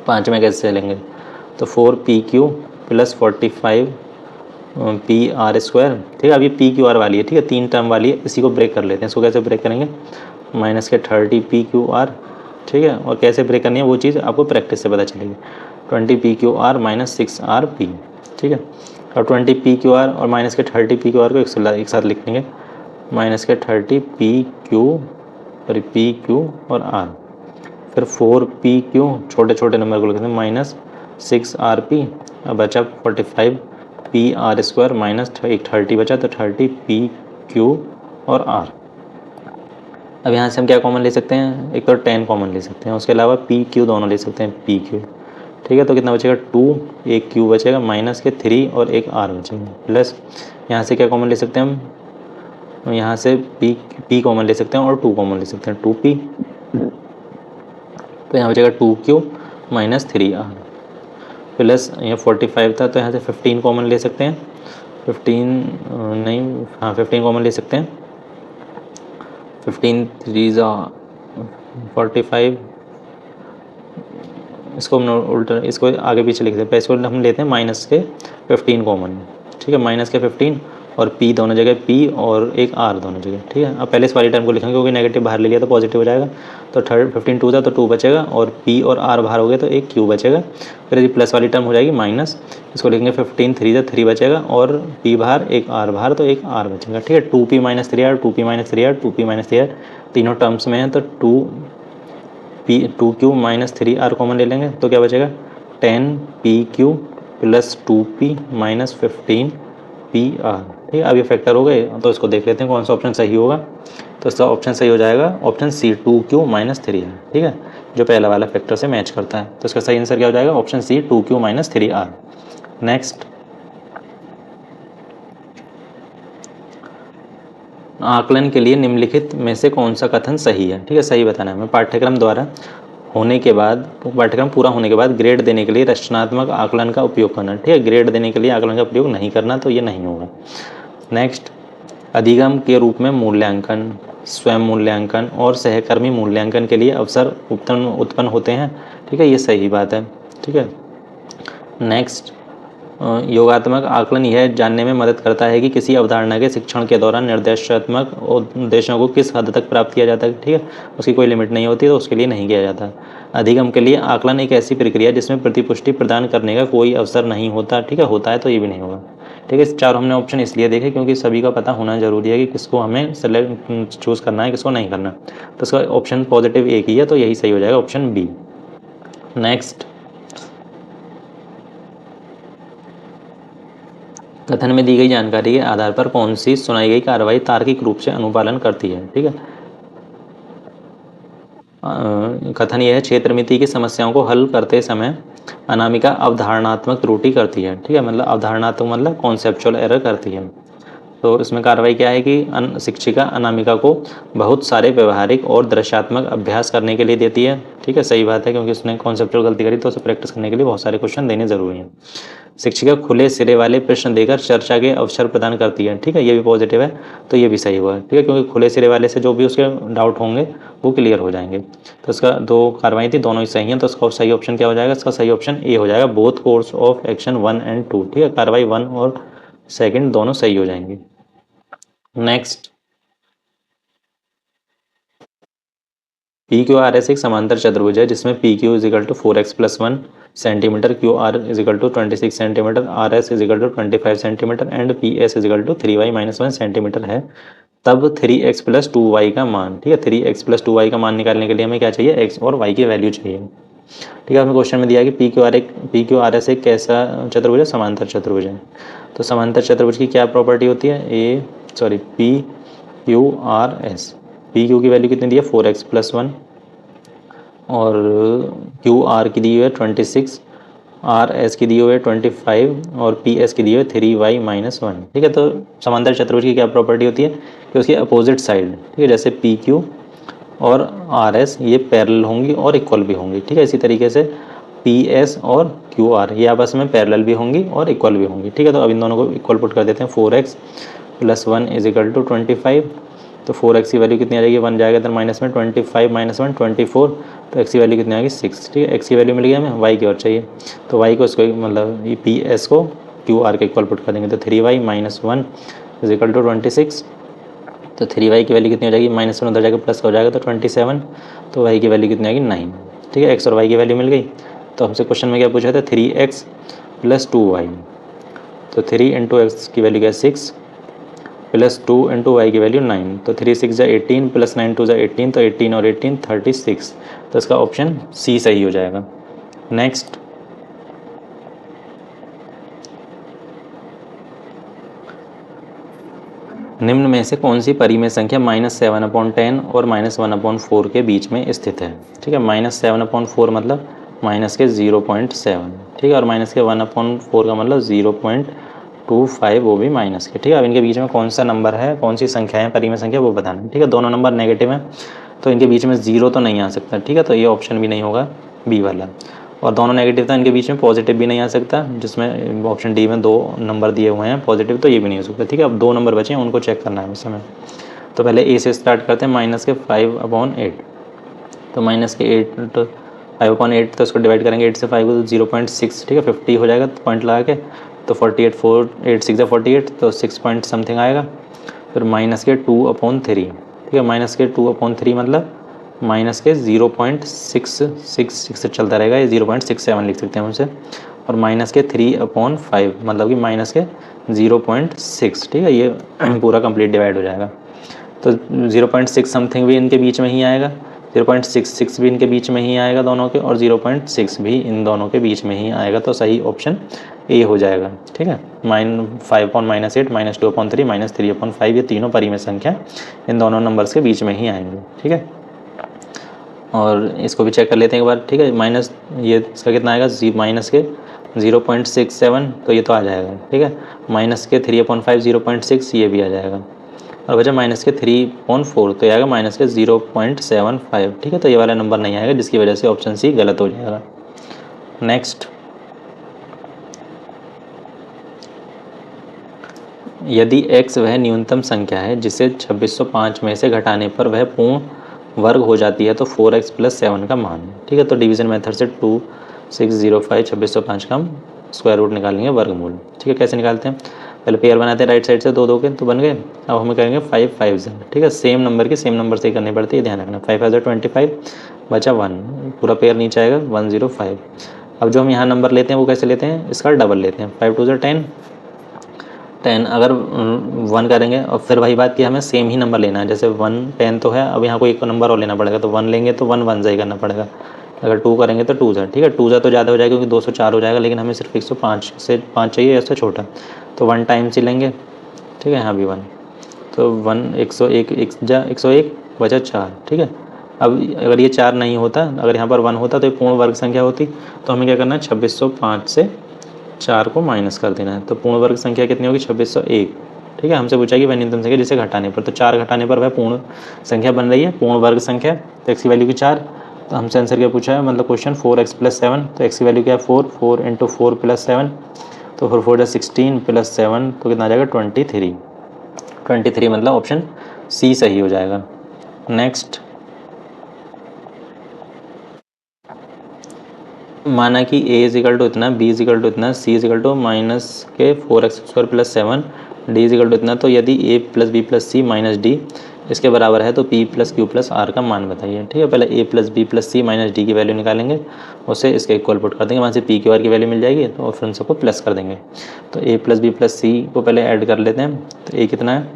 5 में कैसे लेंगे, तो 4pq + 45 PR², ठीक है। अब ये PQR वाली है, ठीक है, 3 टर्म वाली है, इसी को ब्रेक कर लेते हैं। इसको कैसे ब्रेक करेंगे, माइनस के 30pqr, ठीक है। और कैसे ब्रेक करनी है वो चीज़ आपको प्रैक्टिस से पता चलेगी। 20pqr - 6rp, ठीक है। और 20pqr और माइनस के 30pqr को एक साथ लिख लेंगे, माइनस के 30pq और pq और r। फिर 4pq, छोटे छोटे नंबर को लिखते हैं, -6rp। अब बचा 45pr² माइनस एक 30 बचा, तो 30pq और r। अब यहाँ से हम क्या कॉमन ले सकते हैं, एक तो 10 कॉमन ले सकते हैं, उसके अलावा pq दोनों ले सकते हैं, pq, ठीक है। तो कितना बचेगा, 2, एक q बचेगा, माइनस के 3 और एक r बचेगा, प्लस यहाँ से क्या कॉमन ले सकते हैं हम, यहाँ से p कॉमन ले सकते हैं और 2 कॉमन ले सकते हैं, 2p। तो यहाँ बचेगा 2q - 3r, प्लस यहाँ 45 था तो यहाँ से 15 कॉमन ले सकते हैं, 15 कॉमन ले सकते हैं, 15 3 45। इसको हम उल्टा, इसको आगे पीछे लिख देते हैं, इसको हम लेते हैं माइनस के 15 कॉमन, ठीक है। माइनस के 15 और p दोनों जगह, p और एक r दोनों जगह, ठीक है। अब पहले इस वाली टर्म को लिखेंगे क्योंकि नेगेटिव बाहर ले लिया तो पॉजिटिव हो जाएगा। तो 15 2 था तो 2 बचेगा, और p और r बाहर हो गए तो एक q बचेगा। फिर ये प्लस वाली टर्म हो जाएगी माइनस, इसको लिखेंगे 15 3 था 3 बचेगा, और p बाहर एक r बाहर तो एक r बचेगा, ठीक है। 2p - 3r 2p - 3r 2p - 3r तीनों टर्म्स में है, तो 2q - 3r कॉमन ले लेंगे, तो क्या बचेगा, 10pq + 2p - 15pr, ठीक है। अब ये फैक्टर हो गए, तो इसको देख लेते हैं कौन सा ऑप्शन सही होगा। तो इसका ऑप्शन सही हो जाएगा ऑप्शन सी, 2q - 3r, ठीक है, जो पहला वाला फैक्टर से मैच करता है। तो इसका सही आंसर क्या हो जाएगा, option C, 2q - 3r। Next, आकलन के लिए निम्नलिखित में से कौन सा कथन सही है, ठीक है, सही बताना है हमें। पाठ्यक्रम पूरा होने के बाद ग्रेड देने के लिए रचनात्मक आकलन का उपयोग करना, ठीक है। ग्रेड देने के लिए आकलन का उपयोग नहीं करना, तो ये नहीं होगा। नेक्स्ट, अधिगम के रूप में मूल्यांकन, स्वयं मूल्यांकन और सहकर्मी मूल्यांकन के लिए अवसर उत्पन्न होते हैं, ठीक है, ये सही बात है, ठीक है। नेक्स्ट, योगात्मक आकलन यह जानने में मदद करता है कि किसी अवधारणा के शिक्षण के दौरान निर्देशात्मक उद्देश्यों को किस हद तक प्राप्त किया जाता है, ठीक है, उसकी कोई लिमिट नहीं होती, तो उसके लिए नहीं किया जाता। अधिगम के लिए आकलन एक ऐसी प्रक्रिया है जिसमें प्रतिपुष्टि प्रदान करने का कोई अवसर नहीं होता, ठीक है, होता है तो ये भी नहीं होगा, ठीक है। इस 4 हमने ऑप्शन इसलिए देखे क्योंकि सभी का पता होना जरूरी है कि किसको हमें सेलेक्ट चूज़ करना है, किसको नहीं करना। तो इसका ऑप्शन पॉजिटिव एक ही है, तो यही सही हो जाएगा, ऑप्शन बी। नेक्स्ट, कथन में दी गई जानकारी के आधार पर कौन सी सुनाई गई कार्रवाई तार्किक रूप से अनुपालन करती है, ठीक है। कथन यह है, क्षेत्रमिति की समस्याओं को हल करते समय अनामिका अवधारणात्मक त्रुटि करती है, ठीक है, मतलब अवधारणात्मक मतलब कॉन्सेप्चुअल एरर करती है। तो इसमें कार्रवाई क्या है कि शिक्षिका अनामिका को बहुत सारे व्यवहारिक और दृश्यात्मक अभ्यास करने के लिए देती है, ठीक है, सही बात है, क्योंकि उसने कॉन्सेप्चुअल गलती करी तो उसे प्रैक्टिस करने के लिए बहुत सारे क्वेश्चन देने जरूरी हैं। शिक्षिका खुले सिरे वाले प्रश्न देकर चर्चा के अवसर प्रदान करती है, ठीक है, ये भी पॉजिटिव है, तो ये भी सही हुआ, ठीक है, क्योंकि खुले सिरे वाले से जो भी उसके डाउट होंगे वो क्लियर हो जाएंगे। तो इसका 2 कार्रवाई थी, दोनों ही सही हैं, तो इसका सही ऑप्शन क्या हो जाएगा, इसका सही ऑप्शन ए हो जाएगा, बोथ कोर्स ऑफ एक्शन 1 और 2, ठीक है, कार्रवाई 1 और 2 दोनों सही हो जाएंगे। नेक्स्ट, PQRS एक समांतर चतुर्भुज है जिसमें PQ = 4x + 1 centimetre, QR = 26 centimetre, RS = 25 centimetre and PS = 3y - 1 centimetre है। तब 3x + 2y का मान, ठीक है, 3x + 2y का मान निकालने के लिए हमें क्या चाहिए, x और y की वैल्यू चाहिए, ठीक है। हमें क्वेश्चन में दिया है कि PQRS एक कैसा चतुर्भुज है, समांतर चतुर्भुज है। तो समांतर चतुर्भुज की क्या प्रॉपर्टी होती है, PQRS, PQ की वैल्यू कितनी दी है, 4x + 1 और QR की दी हुई है 26, RS की दी हुई है 25 और PS की दी हुई है 3y - 1, ठीक है। तो समांतर चतुर्भुज की क्या प्रॉपर्टी होती है कि उसकी अपोजिट साइड, ठीक है, जैसे PQ और RS ये पैरेलल होंगी और इक्वल भी होंगी, ठीक है। इसी तरीके से पी एस और क्यू आर ये आपस में पैरेलल भी होंगी और इक्वल भी होंगी, ठीक है। तो अब इन दोनों को इक्वल पुट कर देते हैं। 4x + 1 = 25। तो 4x की वैल्यू कितनी आ जाएगी, 1 जाएगा इधर माइनस में, 25 - 1 24। तो x की वैल्यू कितनी आ गई 6, ठीक है। x की वैल्यू मिल गई हमें, y की और चाहिए। तो y को इसको मतलब ये पी एस को क्यू आर के इक्वल पुट कर देंगे। तो 3y - 1 = 26। तो 3y की वैल्यू कितनी हो जाएगी, -1 उधर जाकर प्लस हो जाएगा तो 27। तो y की वैल्यू कितनी आएगी 9, ठीक है। x और y की वैल्यू मिल गई। तो हमसे क्वेश्चन में क्या पूछा था, 3x + 2y। तो 3 × x की वैल्यू क्या है 6 + 2 × y की वैल्यू 9। तो 3 6 = 18 + 9 2 = 18। तो 18 और 18 36। तो इसका ऑप्शन सी सही हो जाएगा। नेक्स्ट, निम्न में से कौन सी परिमेय संख्या -7/10 और -1/4 के बीच में स्थित है, ठीक है। -7/4 मतलब माइनस के 0.7, ठीक है। और -1/4 का मतलब 0.25, वो भी माइनस के, ठीक है। अब इनके बीच में कौन सा नंबर है, कौन सी संख्या है परिमेय संख्या, वो बताना है, ठीक है। दोनों नंबर नेगेटिव हैं तो इनके बीच में 0 तो नहीं आ सकता, ठीक है। तो ये ऑप्शन भी नहीं होगा बी वाला। और दोनों नेगेटिव था, इनके बीच में पॉजिटिव भी नहीं आ सकता, जिसमें ऑप्शन डी में 2 नंबर दिए हुए हैं पॉजिटिव, तो ये भी नहीं हो सकता, ठीक है। अब 2 नंबर बचे हैं, उनको चेक करना है उस समय। तो पहले ए से स्टार्ट करते हैं, -5/8। तो -8 5/8, तो इसको डिवाइड करेंगे 8 से 5 को तो 0.6, ठीक है। 50 हो जाएगा पॉइंट लगा के। तो 48 4 8 6 = 48, तो 6 पॉइंट समथिंग आएगा। फिर -2/3, ठीक है। -2/3 मतलब -0.666 चलता रहेगा, ये 0.67 लिख सकते हैं हम उसे। और -3/5 मतलब कि -0.6, ठीक है। ये पूरा कंप्लीट डिवाइड हो जाएगा। तो 0.6 समथिंग भी इनके बीच में ही आएगा, 0.66 भी इनके बीच में ही आएगा दोनों के, और 0.6 भी इन दोनों के बीच में ही आएगा। तो सही ऑप्शन ए हो जाएगा, ठीक है। -5/8 -2/3 -3/5 ये तीनों परिमेय संख्या इन दोनों नंबर्स के बीच में ही आएंगे, ठीक है। और इसको भी चेक कर लेते हैं एक बार, ठीक है। माइनस ये इसका कितना आएगा, -0.67, तो ये तो आ जाएगा, ठीक है। -3/5 0.6 ये भी आ जाएगा। और बचा -3/4, तो ये आएगा -0.75, ठीक है। तो ये वाला नंबर नहीं आएगा, जिसकी वजह से ऑप्शन सी गलत हो जाएगा। नेक्स्ट, यदि x वह न्यूनतम संख्या है जिसे 2605 में से घटाने पर वह पूर्ण वर्ग हो जाती है, तो 4x + 7 का मान, ठीक है। तो डिवीज़न मेथड से 2605 2605 का हम स्क्वायर रूट निकालेंगे, वर्गमूल, ठीक है। कैसे निकालते हैं, पहले पेयर बनाते हैं राइट साइड से, 2 2 के तो बन गए। अब हमें करेंगे 5 5 ठीक है। सेम नंबर की सेम नंबर से ही करनी पड़ती है, ध्यान रखना। 5 5 25, बचा 1, पूरा पेयर नीचे आएगा 105। अब जो हम यहाँ नंबर लेते हैं वो कैसे लेते हैं, इसका डबल लेते हैं। 5 2 10 10, अगर 1 करेंगे और फिर वही बात कि हमें सेम ही नंबर लेना है, जैसे 1 10 तो है, अब यहाँ कोई एक नंबर और लेना पड़ेगा, तो 1 लेंगे तो 1 1 ही करना पड़ेगा। अगर 2 करेंगे तो 2 ज़ा, ठीक है। 2 ज़ा तो ज़्यादा हो जाएगा क्योंकि 204 हो जाएगा, लेकिन हमें सिर्फ 105 से 5 चाहिए, इससे छोटा, तो 1 टाइम्स ही लेंगे, ठीक है। यहाँ भी 1, तो 1 101 1 ज़ा 101 बचा 4, ठीक है। अब अगर ये 4 नहीं होता, अगर यहाँ पर 1 होता तो ये पूर्ण वर्ग संख्या होती, तो हमें क्या करना है, 2605 से 4 को माइनस कर देना है। तो पूर्ण वर्ग संख्या कितनी होगी, 2601, ठीक है। हमसे पूछा कि वह न्यूनतम संख्या जिसे घटाने पर, तो 4 घटाने पर वह पूर्ण संख्या बन रही है, पूर्ण वर्ग संख्या। तो x की वैल्यू की 4, तो हमसे आंसर क्या पूछा है, मतलब क्वेश्चन 4x + 7, तो x की वैल्यू क्या है 4 4 × 4 + 7, तो 4 4 16 + 7, तो कितना आ जाएगा 23 मतलब ऑप्शन सी सही हो जाएगा। नेक्स्ट, माना कि a = इतना, b = इतना, c = -4x² + 7, d = इतना, तो यदि a + b + c - d इसके बराबर है, तो p + q + r का मान बताइए, ठीक है। पहले a + b + c - d की वैल्यू निकालेंगे, उसे इसके इक्वल पुट कर देंगे, वहाँ से p q r की वैल्यू मिल जाएगी, तो और फिर उन सबको प्लस कर देंगे। तो a + b + c को पहले ऐड कर लेते हैं। तो a कितना है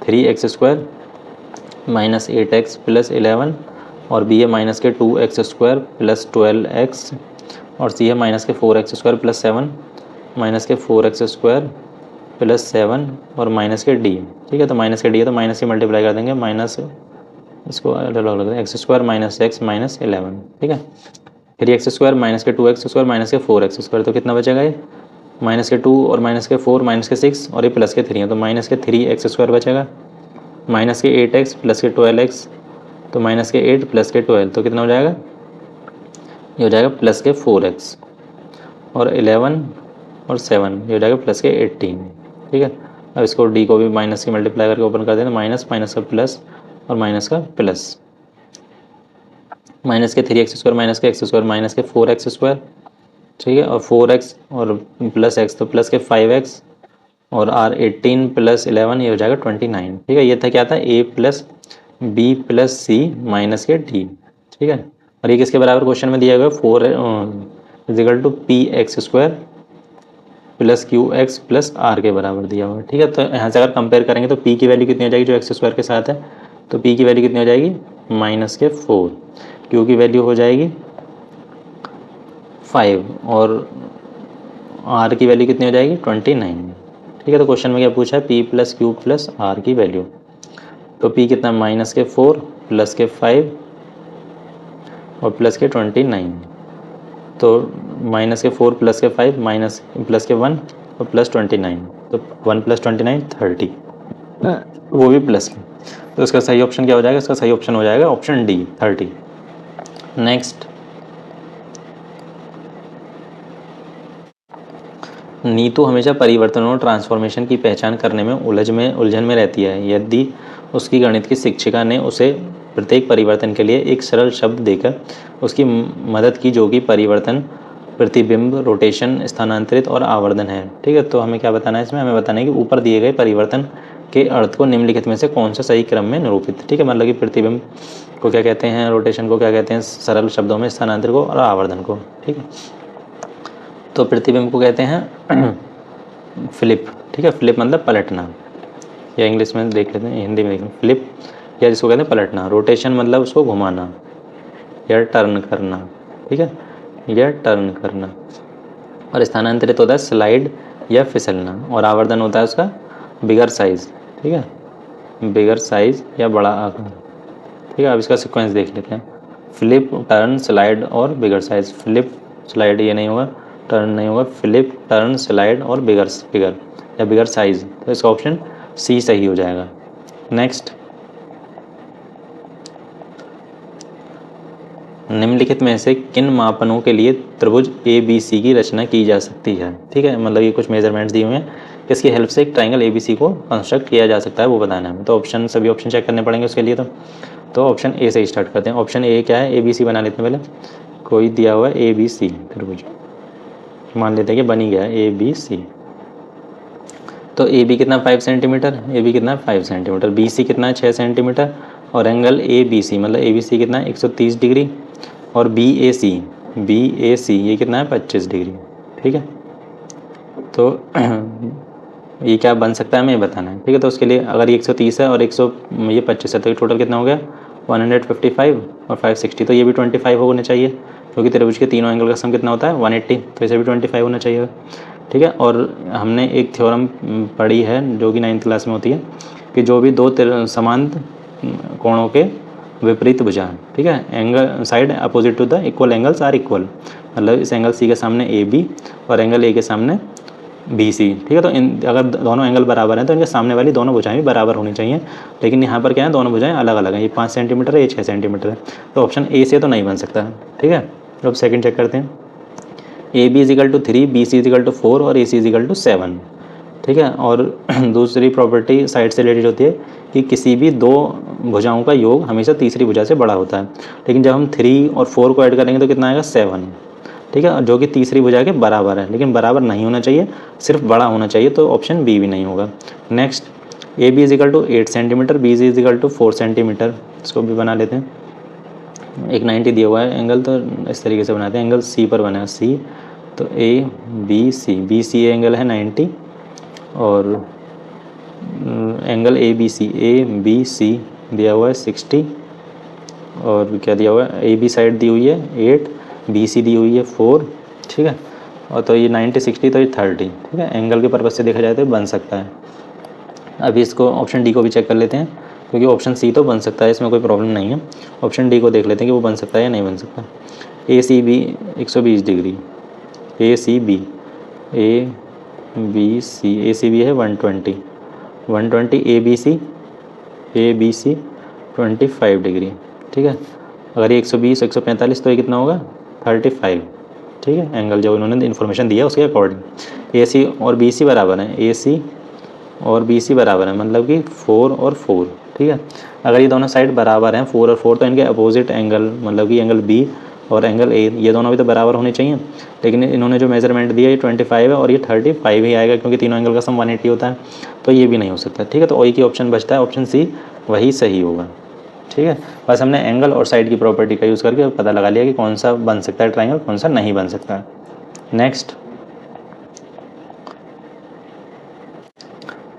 3x² - 8x + 11, और b है -2x² + 12x, और c है -4x² + 7 -4x² + 7 और -d, ठीक है। तो -d है तो माइनस से मल्टीप्लाई कर देंगे, माइनस इसको अलग लग देंगे, x² - x - 11, ठीक है। 3x² - 2x² - 4x², तो कितना बचेगा ये, -2 और -4 -6 और ये +3 है, तो -3x² बचेगा, -8x + 12x, तो -8 + 12, तो कितना हो जाएगा ये हो जाएगा प्लस के 4x, और 11 और 7 ये हो जाएगा प्लस के 18। ठीक है, अब इसको डी को भी माइनस की मल्टीप्लाई करके ओपन कर देते हैं, माइनस माइनस का प्लस और माइनस का प्लस, माइनस के 3x² माइनस के x² माइनस के 4x²। ठीक है, और 4x और प्लस x तो प्लस के 5x, और r 18 प्लस 11 ये हो जाएगा 29। ठीक है, ये था क्या था a plus B plus C minus के d। ठीक है, और ये किसके बराबर क्वेश्चन में दिया हुआ है, 4 is equal to px² plus qx plus r के बराबर दिया हुआ है। ठीक है, तो यहाँ से अगर कंपेयर करेंगे तो p की वैल्यू कितनी हो जाएगी जो x² के साथ है, तो p की वैल्यू कितनी हो जाएगी माइनस के 4, q की वैल्यू हो जाएगी 5, और r की वैल्यू कितनी हो जाएगी 29। ठीक है, तो क्वेश्चन में क्या पूछा है, p plus Q plus r की वैल्यू, तो p कितना माइनस के 4 प्लस के 5 और प्लस के 29, तो माइनस के 4 प्लस के 5 माइनस प्लस के 1 और प्लस 29, तो 1 प्लस 29 30, वो भी प्लस के। तो इसका सही ऑप्शन क्या हो जाएगा, इसका सही ऑप्शन हो जाएगा ऑप्शन डी 30। नेक्स्ट, नीतू हमेशा परिवर्तनों और ट्रांसफॉर्मेशन की पहचान करने में उलझन में रहती है। यदि उसकी गणित की शिक्षिका ने उसे प्रत्येक परिवर्तन के लिए एक सरल शब्द देकर उसकी मदद की, जो कि परिवर्तन, प्रतिबिंब, रोटेशन, स्थानांतरित और आवर्धन है। ठीक है, तो हमें क्या बताना है इसमें, हमें बताना है कि ऊपर दिए गए परिवर्तन के अर्थ को निम्नलिखित में से कौन सा सही क्रम में निरूपित। ठीक है, मतलब कि प्रतिबिंब को क्या कहते हैं, रोटेशन को क्या कहते हैं सरल शब्दों में, स्थानांतरित को और आवर्धन को। ठीक है, तो प्रतिबिंब को कहते हैं फ्लिप। ठीक है, फ्लिप मतलब पलटना, या इंग्लिश में देख लेते हैं, हिंदी में देखें फ्लिप, या जिसको कहते हैं पलटना। रोटेशन मतलब उसको घुमाना या टर्न करना। ठीक है, या टर्न करना। और स्थानांतरित होता है स्लाइड या फिसलना, और आवर्धन होता है उसका बिगर साइज। ठीक है, बिगर साइज या बड़ा आकार। ठीक है, अब इसका सीक्वेंस देख लेते हैं, फ्लिप, टर्न, स्लाइड और बिगर साइज। फ्लिप, स्लाइड ये नहीं होगा, टर्न नहीं होगा, फ्लिप, टर्न, स्लाइड और बिगर या बिगर साइज, तो इसका ऑप्शन सी सही हो जाएगा। नेक्स्ट, निम्नलिखित में से किन मापनों के लिए त्रिभुज ABC की रचना की जा सकती है। ठीक है, मतलब ये कुछ मेजरमेंट्स दिए हुए हैं, इसकी हेल्प से एक ट्राइंगल ABC को कंस्ट्रक्ट किया जा सकता है, वो बताना है। तो ऑप्शन, सभी ऑप्शन चेक करने पड़ेंगे उसके लिए। तो ऑप्शन ए से स्टार्ट करते हैं। ऑप्शन ए क्या है, ABC बना लेते हैं पहले। कोई दिया हुआ है ABC त्रिभुज, मान लेते हैं कि बन ही गया है ABC। तो AB कितना 5 सेंटीमीटर, AB कितना 5 सेंटीमीटर, BC कितना है 6 सेंटीमीटर, और एंगल ABC मतलब ABC कितना है 130 डिग्री, और BAC ये कितना है 25 डिग्री। ठीक है, तो ये क्या बन सकता है हमें बताना है। ठीक है, तो उसके लिए अगर ये 130 है और ये 25 है, तो टोटल कितना हो गया 155 और 560, तो ये भी 25 होने चाहिए, क्योंकि त्रिभुज के तीनों एंगल का सम कितना होता है 180, तो इसे भी 25 होना चाहिए। ठीक है, और हमने एक थ्योरम पढ़ी है जो कि 9th क्लास में होती है, कि जो भी दो समान कोणों के विपरीत भुजा, ठीक है, angle side opposite to the equal angles are equal, मतलब इस एंगल सी के सामने AB और एंगल ए के सामने BC। ठीक है, तो इन अगर दोनों एंगल बराबर हैं तो इनके सामने वाली दोनों भुजाएं भी बराबर होनी चाहिए, लेकिन यहाँ पर क्या है दोनों भुजाएं अलग अलग हैं, ये 5 सेंटीमीटर है, ये 6 सेंटीमीटर है, तो ऑप्शन ए से तो नहीं बन सकता। ठीक है, अब सेकंड चेक करते हैं, AB = 3, BC = 4 और AC = 7। ठीक है, और दूसरी प्रॉपर्टी साइड से रिलेटेड होती है कि किसी भी दो भुजाओं का योग हमेशा तीसरी भुजा से बड़ा होता है, लेकिन जब हम 3 और 4 को ऐड करेंगे तो कितना आएगा 7। ठीक है, जो कि तीसरी भुजा के बराबर है, लेकिन बराबर नहीं होना चाहिए, सिर्फ बड़ा होना चाहिए, तो ऑप्शन बी भी नहीं होगा। Next, AB = 8 centimetre, BC = 4 centimetre, इसको भी बना लेते हैं। एक 90 दिया हुआ है एंगल, तो इस तरीके से बनाते हैं, एंगल C पर बना है C, तो BC एंगल है 90, और एंगल ABC दिया हुआ है 60, और क्या दिया हुआ है AB साइड दी हुई है 8, BC दी हुई है 4। ठीक है, और तो ये 90 60 तो ये 30। ठीक है, एंगल के पर्पज़ से देखा जाए तो बन सकता है। अभी इसको ऑप्शन डी को भी चेक कर लेते हैं, क्योंकि ऑप्शन सी तो बन सकता है, इसमें कोई प्रॉब्लम नहीं है। ऑप्शन डी को देख लेते हैं कि वो बन सकता है या नहीं बन सकता। ACB 120 डिग्री, ACB है 120 ABC 25 डिग्री। ठीक है, अगर ये 120 145 तो ये कितना होगा 35, ठीक है, एंगल जो इन्होंने इन्फॉर्मेशन दिया उसके अकॉर्डिंग। ए सी और बी सी बराबर हैं, ए सी और बी सी बराबर है, मतलब कि 4 और 4, ठीक है। अगर ये दोनों साइड बराबर हैं 4 और 4, तो इनके अपोजिट एंगल मतलब कि एंगल बी और एंगल ए ये दोनों भी तो बराबर होने चाहिए। लेकिन इन्होंने जो मेजरमेंट दिया ये 25 है और ये 35 ही आएगा, क्योंकि तीनों एंगल का सम 180 होता है, तो ये भी नहीं हो सकता, ठीक है। तो एक ही ऑप्शन बचता है, ऑप्शन सी वही सही होगा, ठीक है। बस हमने एंगल और साइड की प्रॉपर्टी का यूज़ करके पता लगा लिया कि कौन सा बन सकता है ट्राइंगल, कौन सा नहीं बन सकता। नेक्स्ट,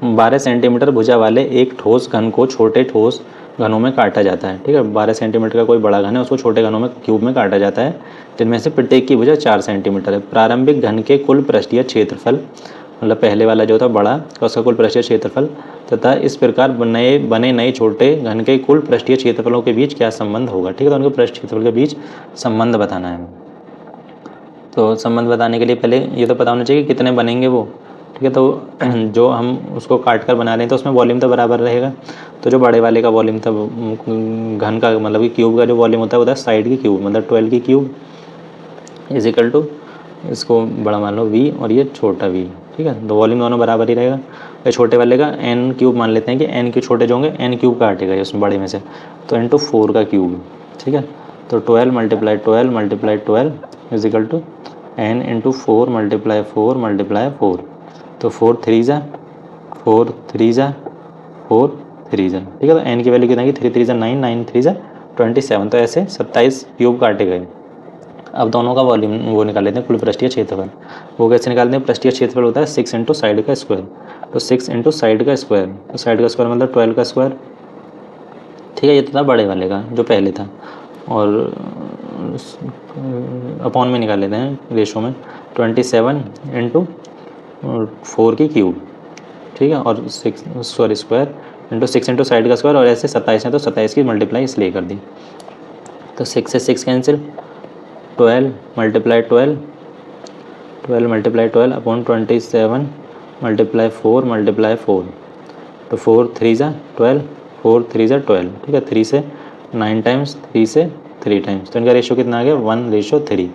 12 सेंटीमीटर भुजा वाले एक ठोस घन को छोटे ठोस घनों में काटा जाता है, ठीक है। 12 सेंटीमीटर का कोई बड़ा घन है, उसको छोटे घनों में क्यूब में काटा जाता है, जिनमें से प्रत्येक की भुजा 4 सेंटीमीटर है। प्रारंभिक घन के कुल पृष्ठीय क्षेत्रफल, मतलब पहले वाला जो था बड़ा तो उसका कुल पृष्ठीय क्षेत्रफल, तथा इस प्रकार बने नए छोटे घन के कुल पृष्ठीय क्षेत्रफलों के बीच क्या संबंध होगा, ठीक है। तो उनके पृष्ठ क्षेत्रफल के बीच संबंध बताना है। तो संबंध बताने के लिए पहले ये तो पता होना चाहिए कि कितने बनेंगे वो, ठीक है। तो जो हम उसको काट कर बना रहे हैं तो उसमें वॉल्यूम तो बराबर रहेगा। तो जो बड़े वाले का वॉल्यूम था घन का, मतलब कि क्यूब का जो वॉल्यूम होता है वो था साइड की क्यूब, मतलब 12 की क्यूब इज इक्वल टू, इसको बड़ा मान लो v और ये छोटा v, ठीक है। तो वॉल्यूम दोनों बराबर ही रहेगा। ये छोटे वाले का n क्यूब मान लेते हैं कि n क्यूब छोटे जो होंगे n क्यूब का हटेगा उसमें बड़े में से, तो n टू 4 का क्यूब, ठीक है। तो 12 multiply 12 multiply 12 is equal to n into 4 multiply 4 multiply 4, तो 4 3 जा 4 3 जा 4 3 जा, ठीक है। तो n की वैल्यू कितनी, 3 3 जा 9, 9 3 जा 27, तो ऐसे 27 क्यूब काटे गए। अब दोनों का वॉल्यूम वो निकाल लेते हैं, कुल पृष्ठीय क्षेत्रफल। वो कैसे निकालते हैं, पृष्ठीय क्षेत्रफल होता है 6 इंटू साइड का स्क्वायर, तो 6 इंटू साइड का स्क्वायर, तो साइड का स्क्वायर मतलब 12 का स्क्वायर, ठीक है। ये तो था बड़े वाले का जो पहले था, और अपॉन में निकाल लेते हैं रेशो में, 27 इंटू 4 की क्यूब, ठीक है, और 6 sorry square into 6 into side का स्क्वायर, और ऐसे 27 है तो 27 की मल्टीप्लाई इसलिए कर दी, तो 6 से 6 cancel, 12 multiply 12 12 multiply 12 upon 27 multiply 4 multiply 4, तो 4 3 जा 12, 4 3 जा 12, ठीक है। 3 से 9 टाइम्स, 3 से 3 टाइम्स, तो इनका रेशो कितना आ गया 1:3,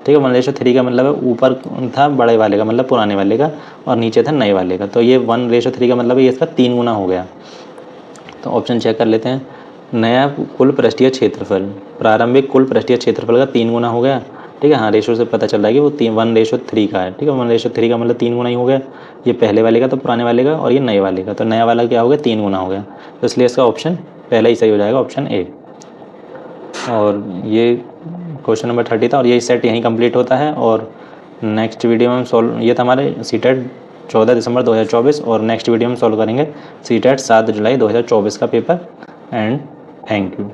ठीक है। 1:3 का मतलब है ऊपर था बड़े वाले का मतलब पुराने वाले का, और नीचे था नए वाले का, तो ये 1:3 का मतलब ये इसका 3 गुना हो गया। तो ऑप्शन चेक कर लेते हैं, नया कुल पृष्ठीय क्षेत्रफल प्रारंभिक कुल पृष्ठीय क्षेत्रफल का 3 गुना हो गया, ठीक है। हाँ, रेशो से पता चल रहा है कि वो 1:3 का है, ठीक है। 1:3 का मतलब 3 गुना ही हो गया, ये पहले वाले का तो पुराने वाले का, और ये नए वाले का, तो नया वाला क्या हो गया 3 गुना हो गया, तो इसलिए इसका ऑप्शन पहला ही सही हो जाएगा, ऑप्शन ए। और ये क्वेश्चन नंबर 30 था, और ये सेट यहीं कंप्लीट होता है। और नेक्स्ट वीडियो में हम सॉल्व, ये था हमारे सीटेट 14 दिसंबर 2024, और नेक्स्ट वीडियो में सॉल्व करेंगे सीटेट 7 जुलाई 2024 का पेपर। And thank you.